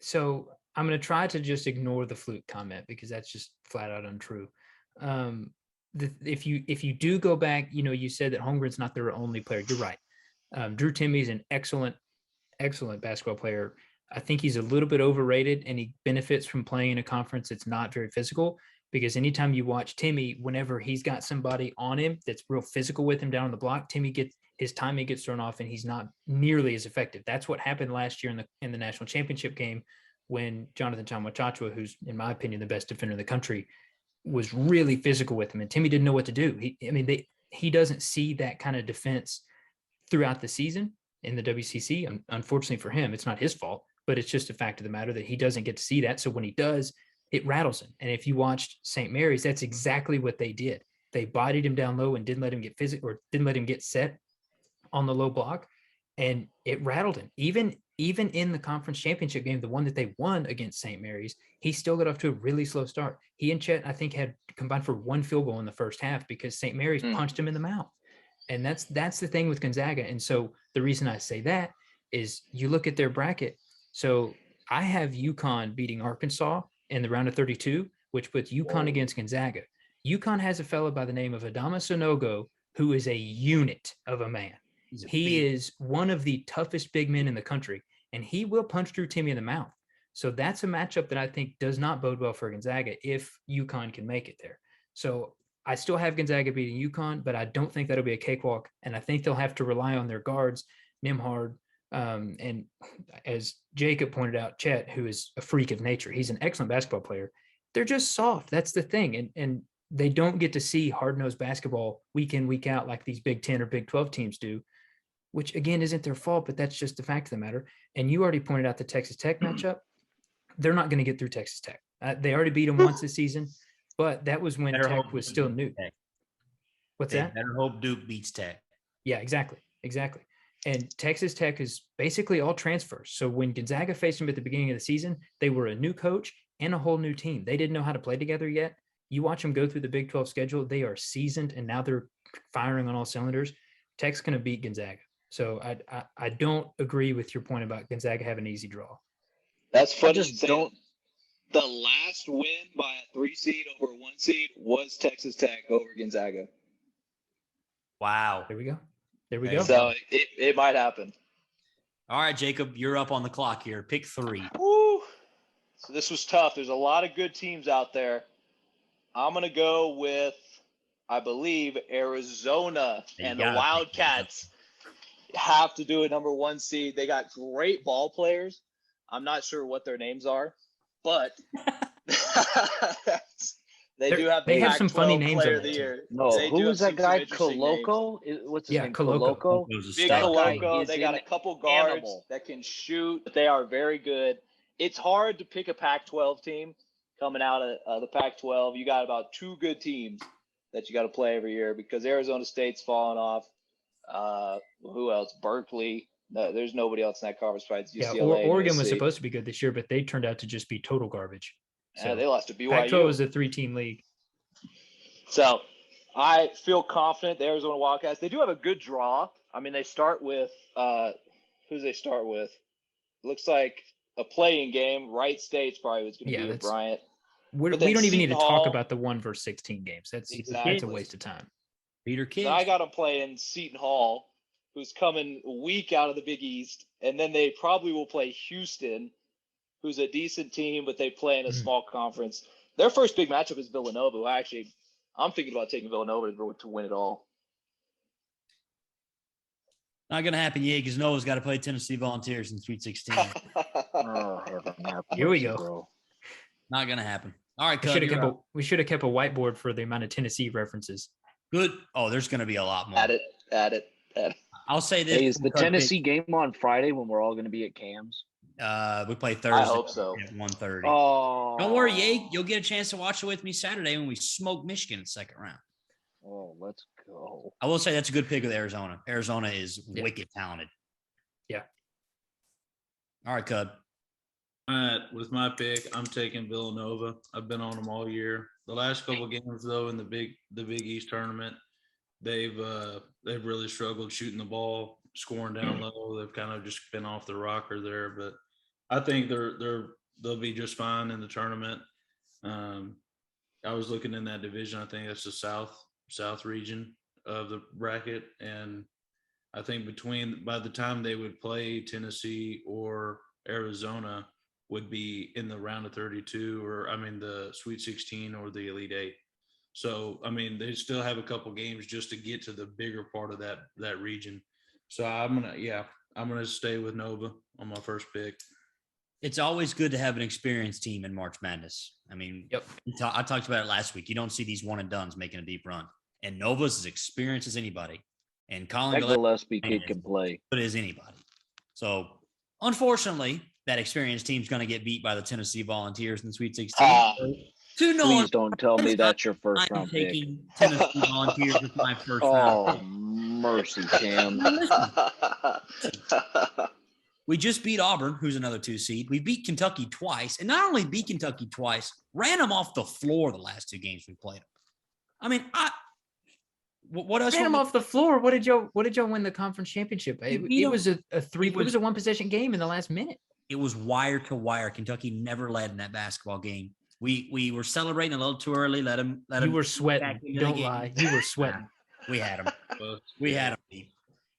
so I'm going to try to just ignore the fluke comment because that's just flat out untrue. If you do go back, you said that Holmgren's not their only player. You're right. Drew Timmy's an excellent basketball player. I think he's a little bit overrated, and he benefits from playing in a conference that's not very physical. Because anytime you watch Timmy, whenever he's got somebody on him that's real physical with him down on the block, his timing gets thrown off and he's not nearly as effective. That's what happened last year in the national championship game when Jonathan Tchamwa-Tchatchoua, who's in my opinion the best defender in the country, was really physical with him, and Timmy didn't know what to do. He doesn't see that kind of defense throughout the season in the WCC. Unfortunately for him, it's not his fault, but it's just a fact of the matter that he doesn't get to see that. So when he does, it rattles him. And if you watched St. Mary's, that's exactly what they did. They bodied him down low and didn't let him get physical or didn't let him get set on the low block. And it rattled him. Even in the conference championship game, the one that they won against St. Mary's, he still got off to a really slow start. He and Chet, I think, had combined for one field goal in the first half because St. Mary's punched him in the mouth. And that's the thing with Gonzaga. And so the reason I say that is you look at their bracket. So I have UConn beating Arkansas in the round of 32, which puts UConn against Gonzaga. UConn has a fellow by the name of Adama Sonogo, who is a unit of a man. He is one of the toughest big men in the country, and he will punch Drew Timme in the mouth. So that's a matchup that I think does not bode well for Gonzaga if UConn can make it there. So I still have Gonzaga beating UConn, but I don't think that'll be a cakewalk, and I think they'll have to rely on their guards, Nimhard, and as Jacob pointed out, Chet, who is a freak of nature. He's an excellent basketball player. They're just soft. That's the thing. And they don't get to see hard-nosed basketball week in, week out like these Big 10 or Big 12 teams do, which, again, isn't their fault, but that's just the fact of the matter. And you already pointed out the Texas Tech matchup. They're not going to get through Texas Tech. They already beat them once this season, but that was when Tech was still new. What's that? Better hope Duke beats Tech. Yeah, exactly. And Texas Tech is basically all transfers. So when Gonzaga faced them at the beginning of the season, they were a new coach and a whole new team. They didn't know how to play together yet. You watch them go through the Big 12 schedule, they are seasoned, and now they're firing on all cylinders. Tech's going to beat Gonzaga. So I don't agree with your point about Gonzaga having an easy draw. That's funny. I just don't. The last win by a 3 seed over a 1 seed was Texas Tech over Gonzaga. Wow. There we go. There we There go. you So it might happen. All right, Jacob, you're up on the clock here. Pick 3. Woo. So this was tough. There's a lot of good teams out there. I'm going to go with, I believe, Arizona You and the gotta pick Wildcats have to do a number 1 seed. They got great ball players. I'm not sure what their names are, but they do have. They have some funny Pac-12 names Player on of the that year. No, They who do was have that some guy? interesting names. Coloco? What's his Yeah, name? Coloco. Big That guy Coloco. is They got an a couple guards animal. that can shoot. They are very good. It's hard to pick a Pac-12 team coming out of the Pac-12. You got about 2 good teams that you got to play every year because Arizona State's falling off. Who else? Berkeley. No, there's nobody else in that conference besides UCLA. Yeah, Oregon and was USC. supposed to be good this year, but they turned out to just be total garbage. So Yeah, they lost to BYU. Pac-12 is a 3-team league. So I feel confident the Arizona Wildcats. They do have a good draw. I mean, they start with who do they start with? Looks like a playing game. Wright State's probably was going to Yeah, be with that's- Bryant. We But don't then even need to Seton talk Hall- about the 1 versus 16 games. That's a Exactly. waste of time. Peter Kidd. So I got them playing Seton Hall, who's coming weak out of the Big East, and then they probably will play Houston, who's a decent team, but they play in a Mhm. small conference. Their first big matchup is Villanova. Who I'm thinking about taking Villanova to win it all. Not going to happen yet because Noah's got to play Tennessee Volunteers in Sweet 16. Oh, heaven have Here we mercy, go. bro. Not going to happen. All right, We Cub, should have kept a whiteboard for the amount of Tennessee references. good. Oh, there's going to be a lot more. At it. I'll say this. Hey, is the before Cub Tennessee game on Friday when we're all going to be at Cam's? We play Thursday hope so. at 1:30. Oh, Don't worry, Yay. You'll get a chance to watch it with me Saturday when we smoke Michigan in the second round. Oh, let's go. I will say that's a good pick with Arizona. Arizona is Yeah. wicked talented. Yeah. All right, Cub. All right, with my pick, I'm taking Villanova. I've been on them all year. The last couple of games, though, in the Big East tournament, they've really struggled shooting the ball, scoring down low. They've kind of just been off the rocker there, but I think they'll be just fine in the tournament. I was looking in that division. I think that's the South region of the bracket, and I think by the time they would play Tennessee or Arizona would be in the round of 32 the Sweet 16 or the Elite 8. So, I mean, they still have a couple games just to get to the bigger part of that region. So I'm going to stay with Nova on my first pick. It's always good to have an experienced team in March Madness. I mean, Yep. I talked about it last week. You don't see these one and dones making a deep run. And Nova's as experienced as anybody. And Colin That Gillespie Gillespie kid can play. good as anybody. So, unfortunately, that experienced team's going to get beat by the Tennessee Volunteers in the Sweet 16. To no Please don't tell me that's your first I'm round pick. taking Tennessee Volunteers with my first Oh, round. mercy, Cam. We just beat Auburn, who's another 2 seed. We beat Kentucky twice, and not only beat Kentucky twice, ran them off the floor the last 2 games we played them. I mean, what else? Ran them off the floor. What did y'all win the conference championship? beat It 'em. was a three. It It was was- a 1-possession game in the last minute. It was wire to wire. Kentucky never led in that basketball game. We were celebrating a little too early. Let them. You were back sweating. into the Don't game. lie. You were sweating. We had them. But, We had them beat.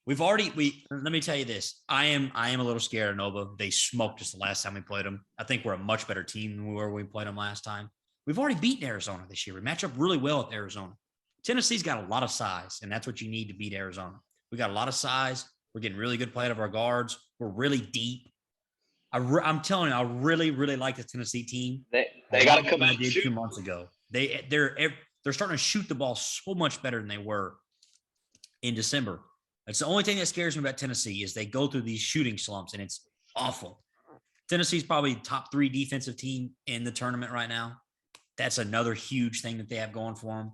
Let me tell you this. I am a little scared of Nova. They smoked us the last time we played them. I think we're a much better team than we were when we played them last time. We've already beaten Arizona this year. We match up really well with Arizona. Tennessee's got a lot of size, and that's what you need to beat Arizona. We got a lot of size. We're getting really good play out of our guards. We're really deep. I'm telling you, I really, really like the Tennessee team. They got to come I out and did 2 shoot. months ago. They're starting to shoot the ball so much better than they were in December. That's the only thing that scares me about Tennessee is they go through these shooting slumps, and it's awful. Tennessee's probably top 3 defensive team in the tournament right now. That's another huge thing that they have going for them.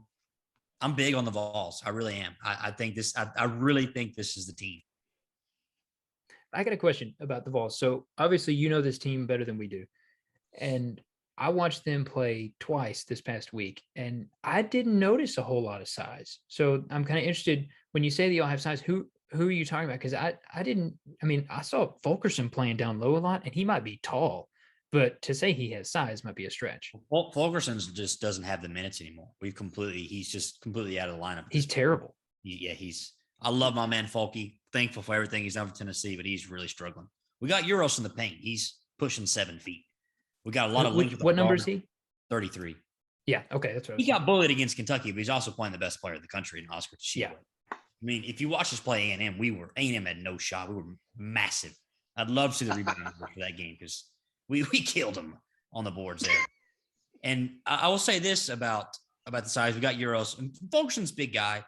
I'm big on the Vols. I really am. I really think this is the team. I got a question about the Vols. So obviously you know this team better than we do. And I watched them play twice this past week, and I didn't notice a whole lot of size. So I'm kind of interested when you say they all have size, who are you talking about? Because I didn't, I mean, I saw Fulkerson playing down low a lot, and he might be tall, but to say he has size might be a stretch. Fulkerson just doesn't have the minutes anymore. He's just completely out of the lineup. He's terrible. I love my man Fulky. Thankful for everything he's done for Tennessee, but he's really struggling. We got Euros in the paint. He's pushing 7 feet. We got a lot of length. What number is he? 33. Yeah. Okay. That's right. He got bullied against Kentucky, but he's also playing the best player in the country in Oscar Tshiebwe. Yeah. I mean, if you watch us play A&M, A&M had no shot. We were massive. I'd love to see the rebound numbers for that game because we killed them on the boards there. And I will say this about the size. We got Euros. And Fulkerson's big guy.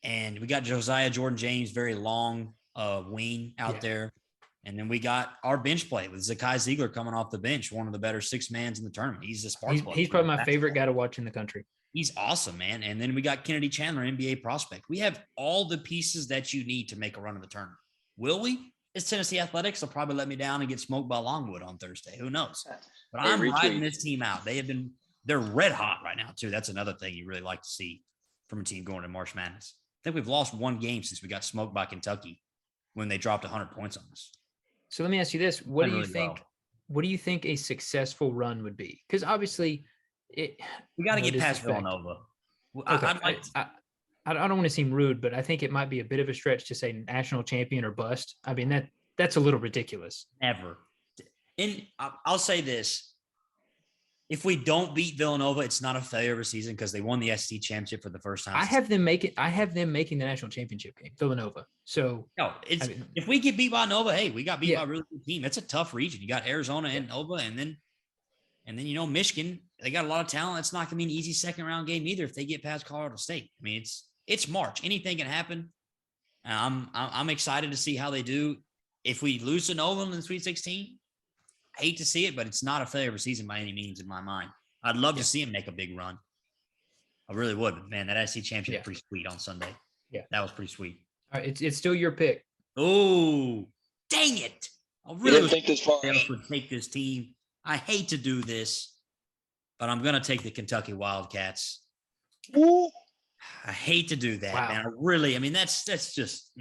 And we got Josiah Jordan-James, very long wing out there. And then we got our bench play with Zakai Ziegler coming off the bench, one of the better 6-mans in the tournament. He's a spark plug. He's probably my favorite guy to watch in the country. He's awesome, man. And then we got Kennedy Chandler, NBA prospect. We have all the pieces that you need to make a run of the tournament. Will we? It's Tennessee Athletics. They'll probably let me down and get smoked by Longwood on Thursday. Who knows? But I'm riding this team out. They're red hot right now, too. That's another thing you really like to see from a team going to March Madness. I think we've lost one game since we got smoked by Kentucky when they dropped 100 points on us. So let me ask you this: what do you think? What do you think a successful run would be? Because obviously, we got to get past Villanova. Okay. I don't want to seem rude, but I think it might be a bit of a stretch to say national champion or bust. I mean that's a little ridiculous. Never. And I'll say this: if we don't beat Villanova, it's not a failure of a season because they won the SEC championship for the first time. I have them making the national championship game, Villanova. So no, if we get beat by Nova, hey, we got beat by a really good team. It's a tough region. You got Arizona and Nova, and then Michigan. They got a lot of talent. It's not going to be an easy second round game either if they get past Colorado State. I mean, it's March. Anything can happen. I'm excited to see how they do. If we lose to Nova in the Sweet 16. Hate to see it, but it's not a failure of a season by any means in my mind. I'd love to see him make a big run. I really would. But man, that SC championship pretty sweet on Sunday. Yeah. That was pretty sweet. All right, it's still your pick. Oh, dang it. I really think this far. would take this team. I hate to do this, but I'm going to take the Kentucky Wildcats. Woo. I hate to do that, man. That's just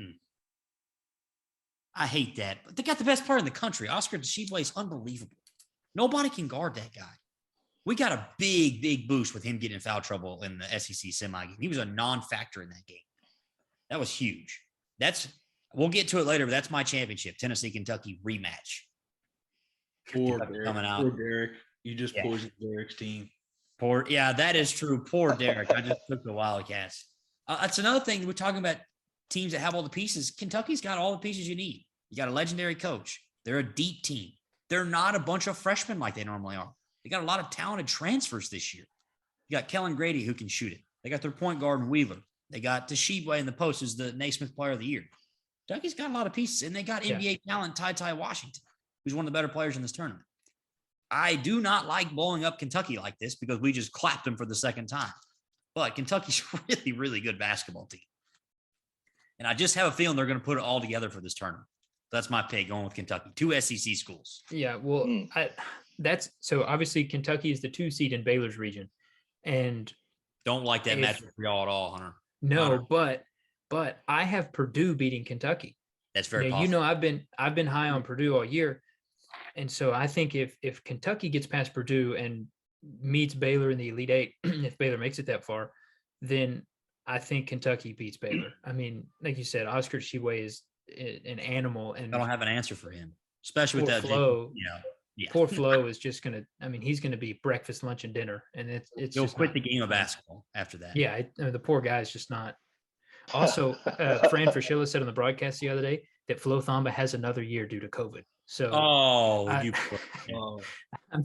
I hate that. But they got the best player in the country. Oscar Tshiebwe is unbelievable. Nobody can guard that guy. We got a big, big boost with him getting in foul trouble in the SEC semi game. He was a non-factor in that game. That was huge. We'll get to it later, but that's my championship. Tennessee, Kentucky rematch. Poor Derek. You just poisoned Derek's team. That is true. Poor Derek. I just took the Wildcats. That's another thing. We're talking about teams that have all the pieces. Kentucky's got all the pieces you need. You got a legendary coach. They're a deep team. They're not a bunch of freshmen like they normally are. They got a lot of talented transfers this year. You got Kellen Grady who can shoot it. They got their point guard Wheeler. They got Tshiebwe in the post as the Naismith Player of the Year. Kentucky's got a lot of pieces, and they got NBA talent Ty Washington, who's one of the better players in this tournament. I do not like blowing up Kentucky like this because we just clapped them for the second time. But Kentucky's a really, really good basketball team. And I just have a feeling they're going to put it all together for this tournament. That's my pick, going with Kentucky. 2 SEC schools. Yeah, well, so obviously Kentucky is the 2 seed in Baylor's region. And don't like that matchup for y'all at all, Hunter. No, but I have Purdue beating Kentucky. That's very possible. You know, I've been high on Purdue all year. And so I think if Kentucky gets past Purdue and meets Baylor in the Elite Eight, if Baylor makes it that far, then I think Kentucky beats Baylor. I mean, like you said, Oscar Tshiebwe is an animal, and I don't have an answer for him, especially with that Flo. Poor Flo is just gonna. I mean, he's gonna be breakfast, lunch, and dinner, and he'll quit the game of basketball after that. Yeah, the poor guy is just not. Also, Fran Fraschilla said on the broadcast the other day that Flo Thamba has another year due to COVID. So, I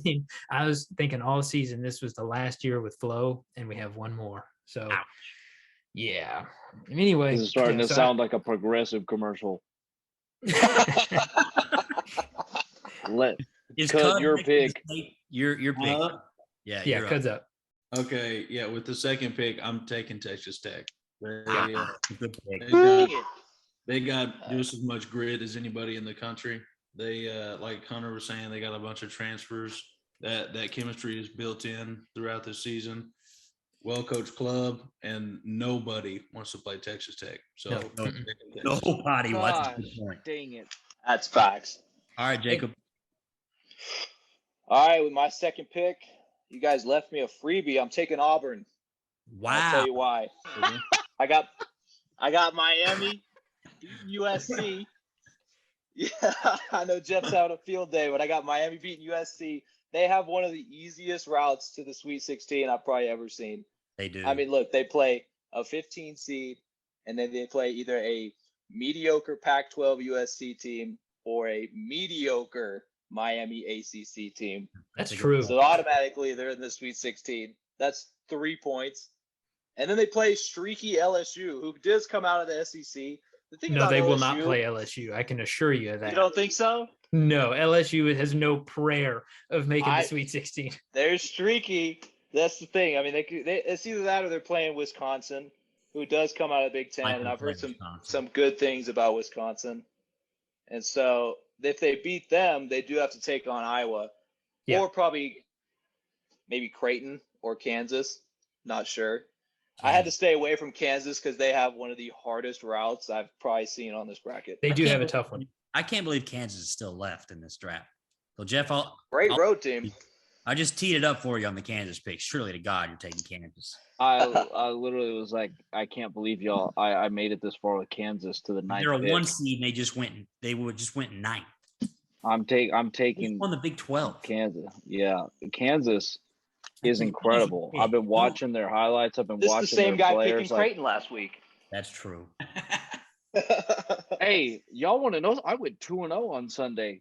mean, I was thinking all season this was the last year with Flo, and we have one more. So, yeah. Anyway, this is starting to sound like a progressive commercial. Cud, your pick. Your pick. Yeah, Cud's up. Okay, with the second pick, I'm taking Texas Tech. They got just as much grit as anybody in the country. They, like Hunter was saying, they got a bunch of transfers. That chemistry is built in throughout the season. Well-coached club, and nobody wants to play Texas Tech. So No. Nobody. Well, that's a Gosh, good point. dang it. That's facts. All right, Jacob. All right, with my second pick, you guys left me a freebie. I'm taking Auburn. I'll tell Wow. you why. I got Miami beating USC. Yeah, I know Jeff's having a field day, but I got Miami beating USC. They have one of the easiest routes to the Sweet 16 I've probably ever seen. They do. I mean, look, they play a 15 seed, and then they play either a mediocre Pac-12 USC team or a mediocre Miami ACC team. That's true. So automatically they're in the Sweet 16. That's 3 points. And then they play streaky LSU, who does come out of the SEC. The thing No, about they will LSU, not play LSU. I can assure you of that. You don't think so? No, LSU has no prayer of making the Sweet 16. They're streaky. That's the thing. I mean, it's either that or they're playing Wisconsin, who does come out of the Big Ten, Might and be I've heard playing some good things about Wisconsin. And so if they beat them, they do have to take on Iowa, Yeah. or probably maybe Creighton or Kansas. Not sure. I had to stay away from Kansas because they have one of the hardest routes I've probably seen on this bracket. They do have a tough one. I can't believe Kansas is still left in this draft. So, Jeff, Great road team. I just teed it up for you on the Kansas pick. Surely to God, you're taking Kansas. I literally was like, I can't believe y'all. I made it this far with Kansas to the ninth. They're a pick. 1 seed, and they just went ninth. I'm They taking won the Big 12. Kansas. Yeah, Kansas is That's an incredible. easy pick. I've been watching their highlights. I've been This is watching the same their guy players. picking Creighton last week. That's true. Hey, y'all want to know? I went 2-0 on Sunday.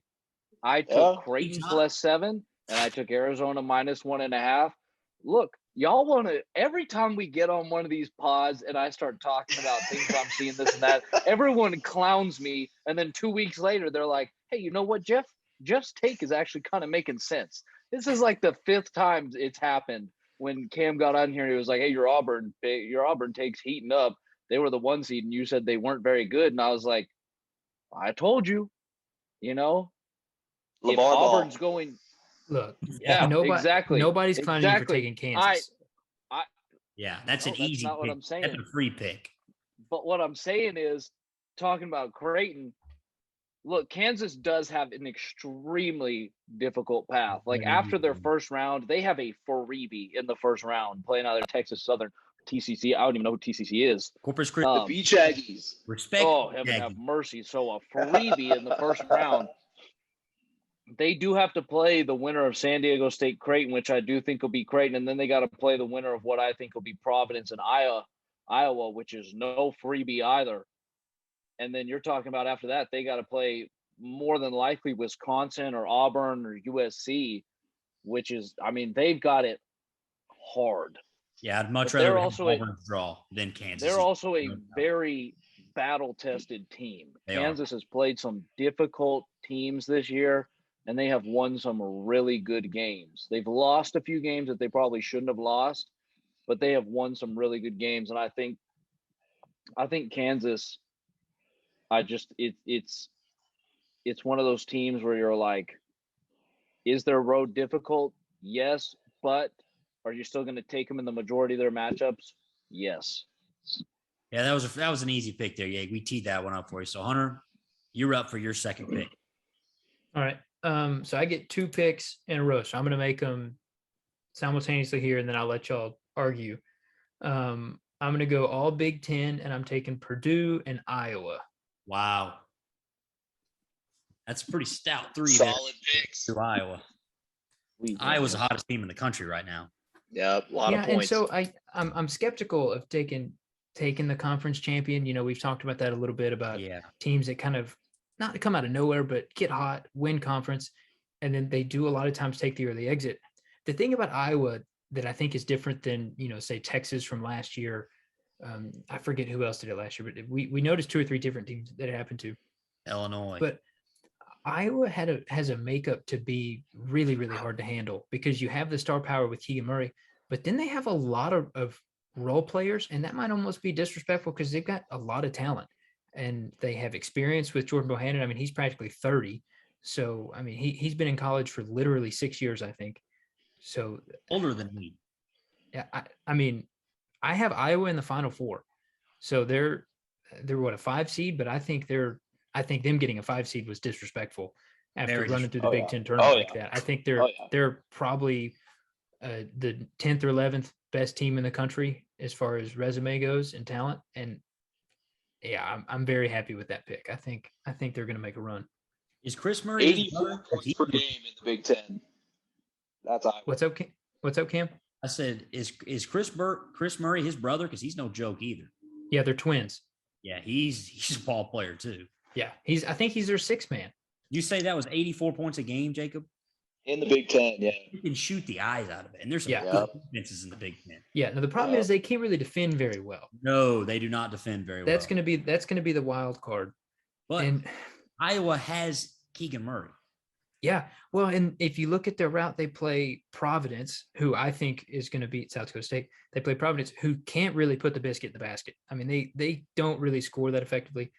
I took Creighton +7, and I took Arizona -1.5. Look, y'all want to, every time we get on one of these pods and I start talking about things I'm seeing, this and that, everyone clowns me. And then 2 weeks later, they're like, hey, you know what, Jeff? Jeff's take is actually kind of making sense. This is like the 5th time it's happened. When Cam got on here, he was like, hey, your Auburn takes heating up. They were the 1 seed, and you said they weren't very good. And I was like, I told you, if Auburn's going. Look, Yeah, exactly. Nobody's clowning you for taking Kansas. Yeah, that's an No, that's easy not pick. what I'm saying. That's a free pick. But what I'm saying is, talking about Creighton, look, Kansas does have an extremely difficult path. Like after their first round, they have a freebie in the first round playing either Texas Southern, TCC. I don't even know who TCC is. Corpus Christi. The Beach Aggies. Respect. Oh, heaven have mercy. So a freebie in the first round. They do have to play the winner of San Diego State Creighton, which I do think will be Creighton, and then they got to play the winner of what I think will be Providence and Iowa, which is no freebie either. And then you're talking about after that, they got to play more than likely Wisconsin or Auburn or USC, which is, I mean, they've got it hard. Yeah, I'd much But they're rather have also Auburn draw than Kansas. They're also a very battle-tested team. Kansas has played some difficult teams this year, and they have won some really good games. They've lost a few games that they probably shouldn't have lost, but they have won some really good games. And I think Kansas, it's one of those teams where you're like, is their road difficult? Yes, but are you still going to take them in the majority of their matchups? Yes. Yeah, that was an easy pick there. Yeah, we teed that one up for you. So Hunter, you're up for your second pick. All right. So I get 2 picks in a row. So I'm going to make them simultaneously here, and then I'll let y'all argue. I'm going to go all Big Ten, and I'm taking Purdue and Iowa. Wow. That's a pretty stout 3 Solid picks. to Iowa. Iowa's the hottest team in the country right now. Yep, a lot of points. And so I'm skeptical of taking the conference champion. You know, we've talked about that a little bit about teams that kind of not come out of nowhere, but get hot, win conference, and then they do a lot of times take the early exit. The thing about Iowa that I think is different than, say Texas from last year, I forget who else did it last year, but we noticed 2 or 3 different teams that it happened to. Illinois. But Iowa has a makeup to be really, really hard to handle because you have the star power with Keegan Murray, but then they have a lot of role players, and that might almost be disrespectful because they've got a lot of talent. and they have experience with Jordan Bohannon. I mean, he's practically 30. So, I mean, he's been in college for literally 6 years, I think. So, Older than me. yeah, I mean, I have Iowa in the Final Four. So they're what, a 5 seed, but I think them getting a 5 seed was disrespectful after Very running through the Oh, Big yeah. Ten tournament Oh, like yeah. that. I think Oh, yeah. they're probably the 10th or 11th best team in the country as far as resume goes and talent. And yeah, I'm very happy with that pick. I think they're going to make a run. Is Chris Murray his 84 brother? 'Cause points per game in the Big Ten. That's Iowa. What's up, Cam? What's up, Cam? I said, is Chris Murray his brother? Because he's no joke either. Yeah, they're twins. Yeah, he's a ball player too. Yeah, I think he's their 6th man. You say that was 84 points a game, Jacob? In the Big Ten, yeah. You can shoot the eyes out of it. And there's some Yeah. good defenses in the Big Ten. Yeah. Now the problem is they can't really defend very well. No, they do not defend very That's well. going to be the wild card. But And Iowa has Keegan Murray. yeah, well, and if you look at their route, they play Providence, who I think is going to beat South Dakota State. They play Providence, who can't really put the biscuit in the basket. I mean, they don't really score that effectively.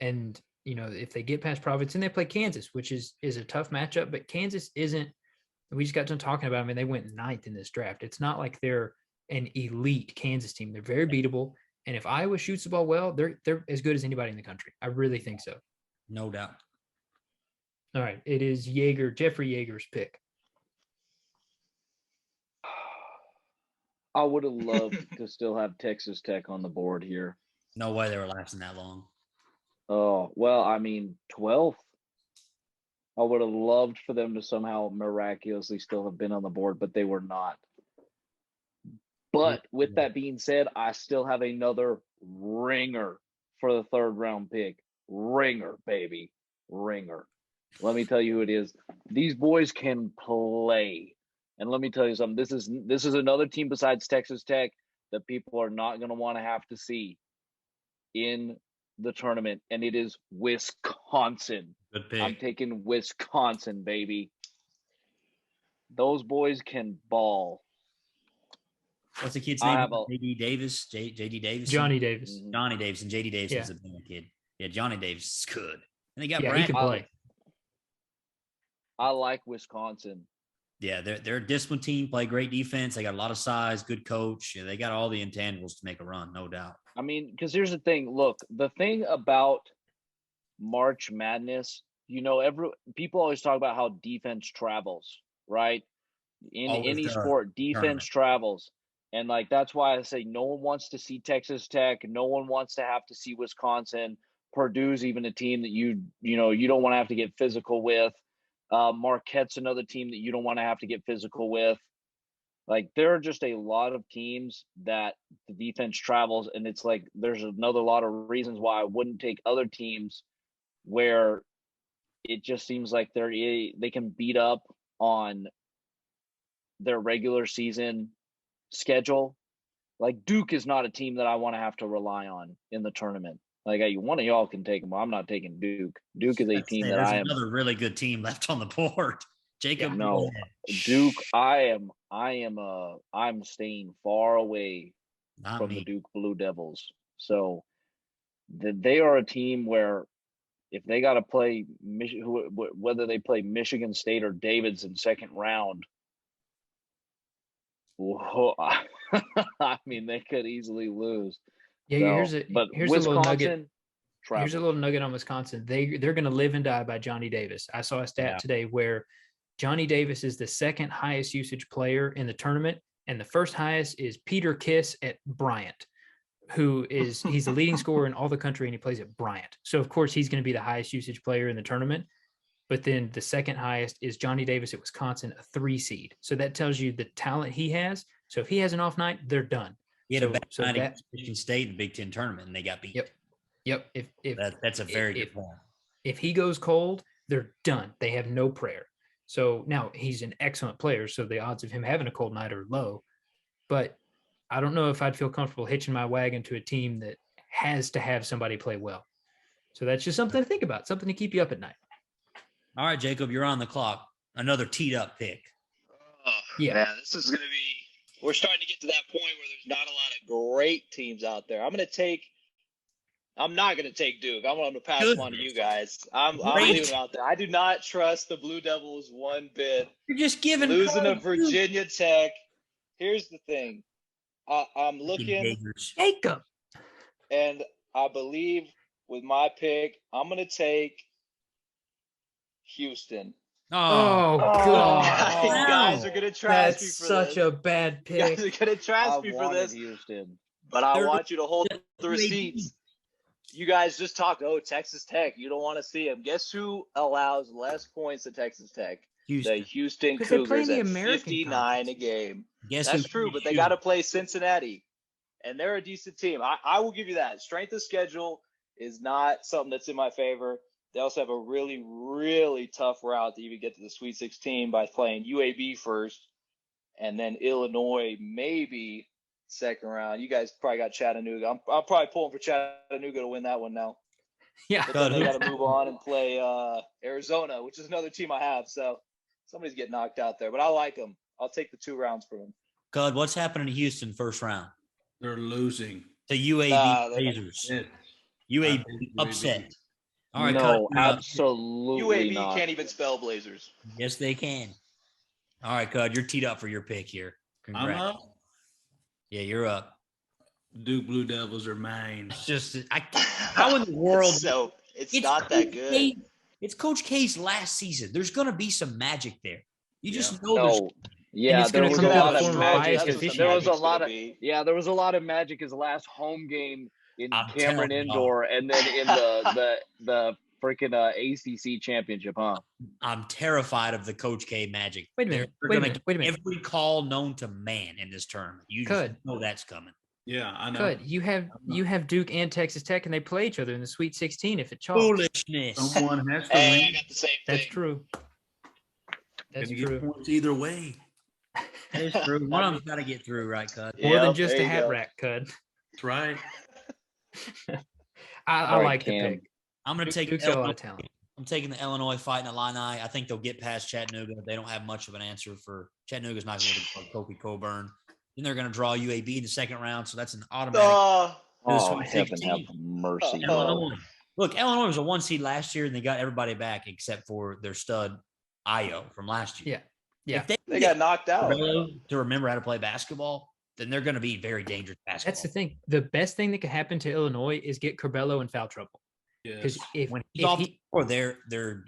And if they get past Providence, and they play Kansas, which is a tough matchup, but Kansas isn't. We just got done talking about. I mean, they went 9th in this draft. It's not like they're an elite Kansas team. They're very beatable. And if Iowa shoots the ball well, they're as good as anybody in the country. I really think so. No doubt. All right, it is Jeffrey Yeager's pick. I would have loved to still have Texas Tech on the board here. No way they were lasting that long. Oh, well, I mean, 12th. I would have loved for them to somehow miraculously still have been on the board, but they were not. But with that being said, I still have another ringer for the 3rd round pick. Ringer, baby. Ringer. Let me tell you who it is. These boys can play. And let me tell you something. This is another team besides Texas Tech that people are not going to want to have to see in the tournament, and it is Wisconsin. Good pick. I'm taking Wisconsin, baby. Those boys can ball. What's the kid's I name? have a- JD Davis? JD Davis? Johnny Davis. Johnny Davis. And JD Davis Yeah. is a big kid. Yeah, Johnny Davis is good. And they got Yeah, he Brandon. can play. I like Wisconsin. Yeah, they're a disciplined team, play great defense. They got a lot of size, good coach. Yeah, they got all the intangibles to make a run, no doubt. I mean, because here's the thing. Look, the thing about March Madness, people always talk about how defense travels, right? In Always any does. sport, defense Tournament. travels. And that's why I say no one wants to see Texas Tech. No one wants to have to see Wisconsin. Purdue's even a team that you don't want to have to get physical with. Marquette's another team that you don't want to have to get physical with. Like, there are just a lot of teams that the defense travels, and it's like there's another lot of reasons why I wouldn't take other teams where it just seems like they can beat up on their regular season schedule. Like, Duke is not a team that I want to have to rely on in the tournament. Like, one of y'all can take them. I'm not taking Duke. Duke is a team that There's I am. another really good team left on the board. Jacob, No, Duke. I'm staying far away not from me. the Duke Blue Devils. So they are a team where if they got to play whether they play Michigan State or Davidson 2nd round, whoa, I mean, they could easily lose. Yeah, So, here's a little nugget. Here's a little nugget on Wisconsin. They're going to live and die by Johnny Davis. I saw a stat today where Johnny Davis is the 2nd highest usage player in the tournament, and the 1st highest is Peter Kiss at Bryant, he's the leading scorer in all the country, and he plays at Bryant. So of course he's going to be the highest usage player in the tournament. But then the 2nd highest is Johnny Davis at Wisconsin, a 3 seed. So that tells you the talent he has. So if he has an off night, they're done. He had a bad night against Michigan State in the Big Ten tournament, and they got beat. Yep. That's a very good point. If he goes cold, they're done. They have no prayer. So now he's an excellent player, so the odds of him having a cold night are low. But I don't know if I'd feel comfortable hitching my wagon to a team that has to have somebody play well. So that's just something to think about, something to keep you up at night. All right, Jacob, you're on the clock. Another teed up pick. Oh, Yeah. Man, this is going to be – we're starting to get to that point where there's not a lot of great teams out there. I'm going to take I'm not going to take Duke. I'm going to pass Good. them on to you guys. I'm Great. leaving it out there. I do not trust the Blue Devils one bit. You're just giving Losing to credit Virginia Tech. Here's the thing. I'm looking, Jacob. and I believe with my pick, I'm going to take Houston. Oh, God. You guys are going to trash me That's for such this. a bad You guys pick. are going to trash I me for wanted this, Houston. but I They're- want you to hold the UAB. receipts. You guys just talked, Texas Tech. You don't want to see them. Guess who allows less points than Texas Tech? Houston. The Houston 'Cause they play in Cougars the at American 59 Conference. a game. Guess That's who true, but they shoot? got to play Cincinnati, and they're a decent team. I will give you that. Strength of schedule is not something that's in my favor. They also have a really, really tough route to even get to the Sweet 16 by playing UAB first, and then Illinois maybe second round. You guys probably got Chattanooga. I'm probably pulling for Chattanooga to win that one now. Yeah. But then they got to move on and play Arizona, which is another team I have. So somebody's getting knocked out there, but I like them. I'll take the 2 rounds for them. Cud, what's happening to Houston first round? They're losing. The UAB Nah, they're- Blazers. It. UAB UAB. upset. All right, No, Cud. you're up. absolutely UAB not. can't even spell Blazers. Yes, they can. All right, Cud, you're teed up for your pick here. I'm Congrats. up. Yeah, you're up. Duke Blue Devils are mine. It's just how in the world? So it's It's not that Coach good. K- it's Coach K's last season. There's going to be some magic there. You just know there's. No. Yeah, it's there gonna was come a through lot the of form of magic. biased That's what officiating. There was a magic's lot gonna of be. there was a lot of magic his last home game in I'm Cameron telling y'all. Indoor, and then in the freaking ACC championship, huh? I'm terrified of the Coach K magic. Wait a minute, They're wait a gonna minute, wait a get minute. every call known to man in this tournament. You just Cud. know that's coming. Yeah, I know. Good. You have Duke and Texas Tech, and they play each other in the Sweet 16 if it chalks. Foolishness. Someone has to Hey, I win. got the same That's thing. true. That's Gonna get true. points either way. That is true. One of them's got to get through, right, Cud? More than Yep, just there a you hat go. rack, Cud. That's right. I All right, like the Cam. pick. I'm going to take Duke's got a lot Illinois. of talent. I'm taking the Illinois Fighting Illini. I think they'll get past Chattanooga. They don't have much of an answer for Chattanooga's not going to Kofi Coburn. Then they're going to draw UAB in the second round, so that's an automatic. Uh, To the Oh, Sweet heaven 16. have mercy, bro. Illinois. Look, Illinois was a 1 seed last year, and they got everybody back except for their stud Io from last year. Yeah. If they, they got knocked out. to remember how to play basketball, then they're going to be very dangerous basketball. That's the thing. The best thing that could happen to Illinois is get Curbelo in foul trouble. Because Yes. if When he's if off he, the floor, they're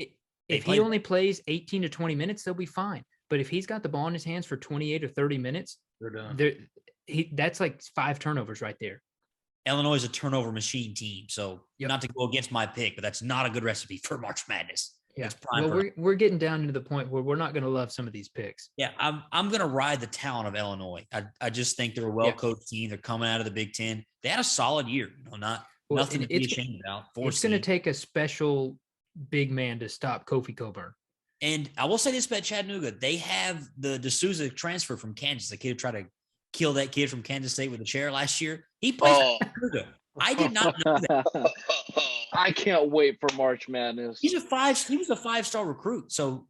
if play- he only plays 18 to 20 minutes, they'll be fine. But if he's got the ball in his hands for 28 or 30 minutes, They're done. that's like 5 turnovers right there. Illinois is a turnover machine team. So Yep. not to go against my pick, but that's not a good recipe for March Madness. Yeah. It's prime Well, for- we're getting down to the point where we're not going to love some of these picks. Yeah, I'm going to ride the talent of Illinois. I just think they're a well-coached team. They're coming out of the Big Ten. They had a solid year. Well, Nothing to and be ashamed about. It's going to take a special big man to stop Kofi Coburn. And I will say this about Chattanooga. They have the D'Souza transfer from Kansas. The kid who tried to kill that kid from Kansas State with a chair last year. He plays Oh. for Chattanooga. I did not know that. I can't wait for March Madness. He was a 5-star recruit. So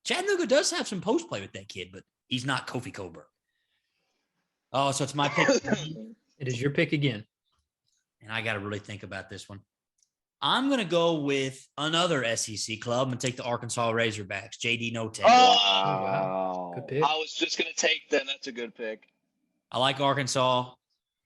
Chattanooga does have some post play with that kid, but he's not Kofi Coburn. Oh, so it's my pick. It is your pick again. And I got to really think about this one. I'm going to go with another SEC club and take the Arkansas Razorbacks, JD Notae. wow. Good pick. I was just gonna take them. That's a good pick. I like Arkansas.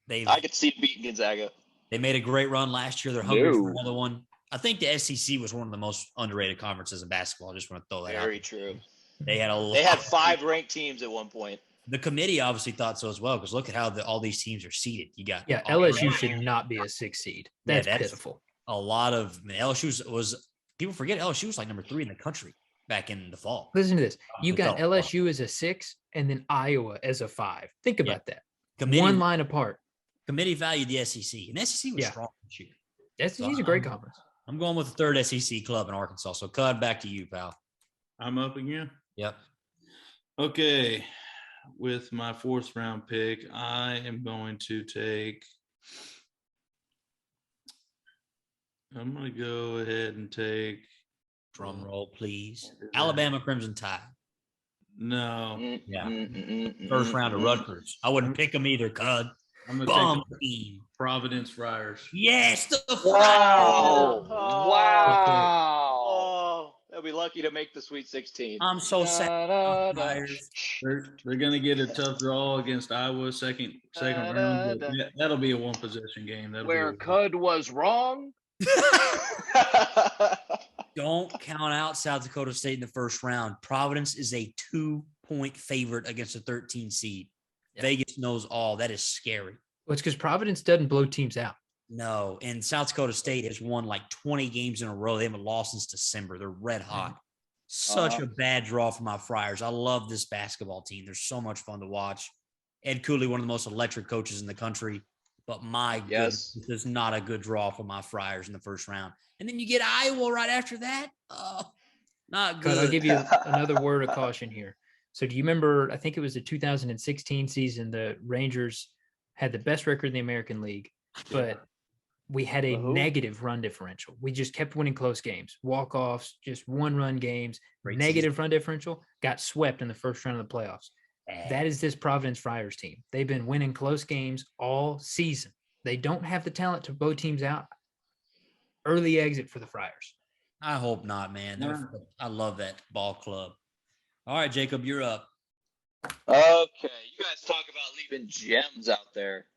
I could see beating Gonzaga. They made a great run last year. They're hungry for No. another one. I think the SEC was one of the most underrated conferences in basketball. I just want to throw that out. Very true. They had a lot. They had 5 ranked teams at one point. The committee obviously thought so as well because look at how all these teams are seeded. You got Yeah, LSU should not be a 6 seed. Yeah, That's that's- pitiful. a lot of LSU was people forget LSU was like number 3 in the country back in the fall. Listen to this. You It's got all- LSU as a 6 and then Iowa as a 5. Think about that. Committee, One line apart. committee valued the SEC, and the SEC was Yeah. strong this year. SEC's a great conference. I'm going with the third SEC club in Arkansas. So, Cud, back to you, pal. I'm up again. Yep. Okay. With my 4th round pick, I am going to take. I'm going to go ahead and take. Drum roll, please. What is that? Alabama Crimson Tide. No. Yeah. Mm-mm-mm-mm-mm-mm. First round of Rutgers. I wouldn't pick them either, Cud. I'm gonna Bum take team. Providence Friars. Yes, the Friars. Wow. Oh. Wow. Oh, they'll be lucky to make the Sweet 16. I'm so sad. Da, da, da. Friars. They're gonna get a tough draw against Iowa second round, but that'll be a one possession game. Where Cud was wrong. Don't count out South Dakota State in the first round. Providence is a 2-point favorite against a 13 seed. Yeah. Vegas knows all. That is scary. Well, it's because Providence doesn't blow teams out. No, and South Dakota State has won like 20 games in a row. They haven't lost since December. They're red hot. Such a bad draw for my Friars. I love this basketball team. They're so much fun to watch. Ed Cooley, one of the most electric coaches in the country. But my goodness, this is not a good draw for my Friars in the first round. And then you get Iowa right after that. Oh, not good. I'll give you another word of caution here. So do you remember, I think it was the 2016 season, the Rangers had the best record in the American League, but we had a negative run differential. We just kept winning close games, walk-offs, just one-run games, negative run differential, got swept in the first round of the playoffs. That is this Providence Friars team. They've been winning close games all season. They don't have the talent to blow teams out. Early exit for the Friars. I hope not, man. I love that ball club. All right, Jacob, you're up. Okay, you guys talk about leaving gems out there.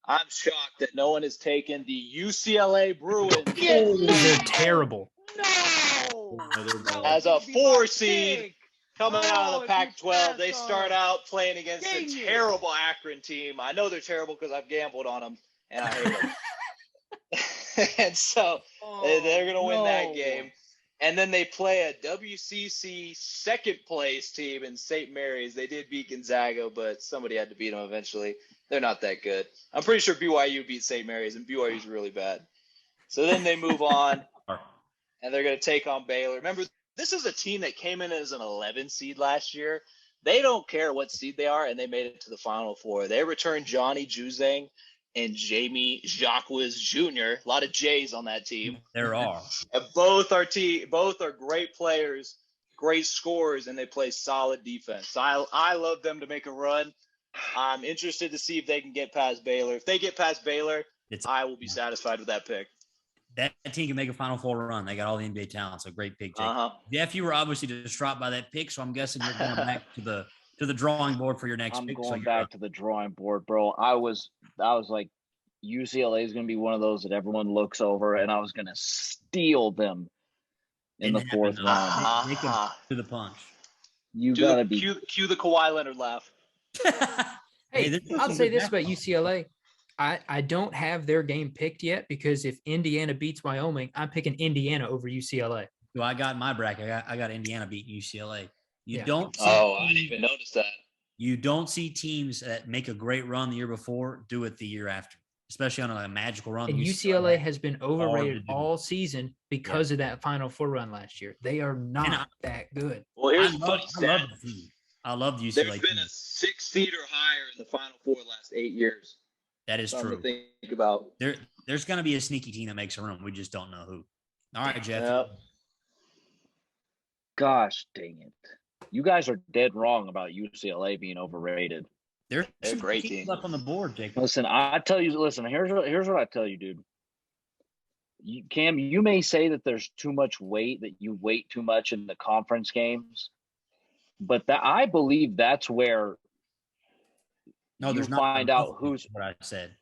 I'm shocked that no one has taken the UCLA Bruins. They're terrible. No! As a 4 seed coming out of the Pac-12, they start out playing against a terrible Akron team. I know they're terrible because I've gambled on them, and I hate them. And so they're going to win that game. And then they play a WCC second place team in St. Mary's. They did beat Gonzaga, but somebody had to beat them eventually. They're not that good. I'm pretty sure BYU beat St. Mary's, and BYU's really bad. So then they move on, and they're going to take on Baylor. Remember, this is a team that came in as an 11 seed last year. They don't care what seed they are, and they made it to the Final Four. They returned Johnny Juzang and Jamie Jacques Jr. A lot of J's on that team. There are. And both are great players, great scorers, and they play solid defense. So I love them to make a run. I'm interested to see if they can get past Baylor. If they get past Baylor, I will be satisfied with that pick. That team can make a Final Four run. They got all the NBA talent, so great pick, Jake. Jeff, you were obviously distraught by that pick, so I'm guessing you're going back to the drawing board for your next pick. I'm going back to the drawing board, bro. I was like, UCLA is going to be one of those that everyone looks over, and I was going to steal them in the fourth round. Make them to the punch. You gotta be cue the Kawhi Leonard laugh. Hey, I'll say this about UCLA. I don't have their game picked yet because if Indiana beats Wyoming, I'm picking Indiana over UCLA. So I got my bracket. I got Indiana beating UCLA. I didn't even notice that. You don't see teams that make a great run the year before do it the year after, especially on a magical run. And UCLA has been overrated all season because of that Final Four run last year. They are not that good. Well, here's a funny stat. I love UCLA. There's been a 6 seed or higher in the Final Four the last 8 years. That is true. To think about. There's going to be a sneaky team that makes a run. We just don't know who. All right, Jeff. Yep. Gosh dang it. You guys are dead wrong about UCLA being overrated. They're a great team up on the board, Jake. Listen, here's what I tell you, dude. Cam, you may say that there's too much weight, that you weight too much in the conference games, but I believe that's where there's not find out who's what I said.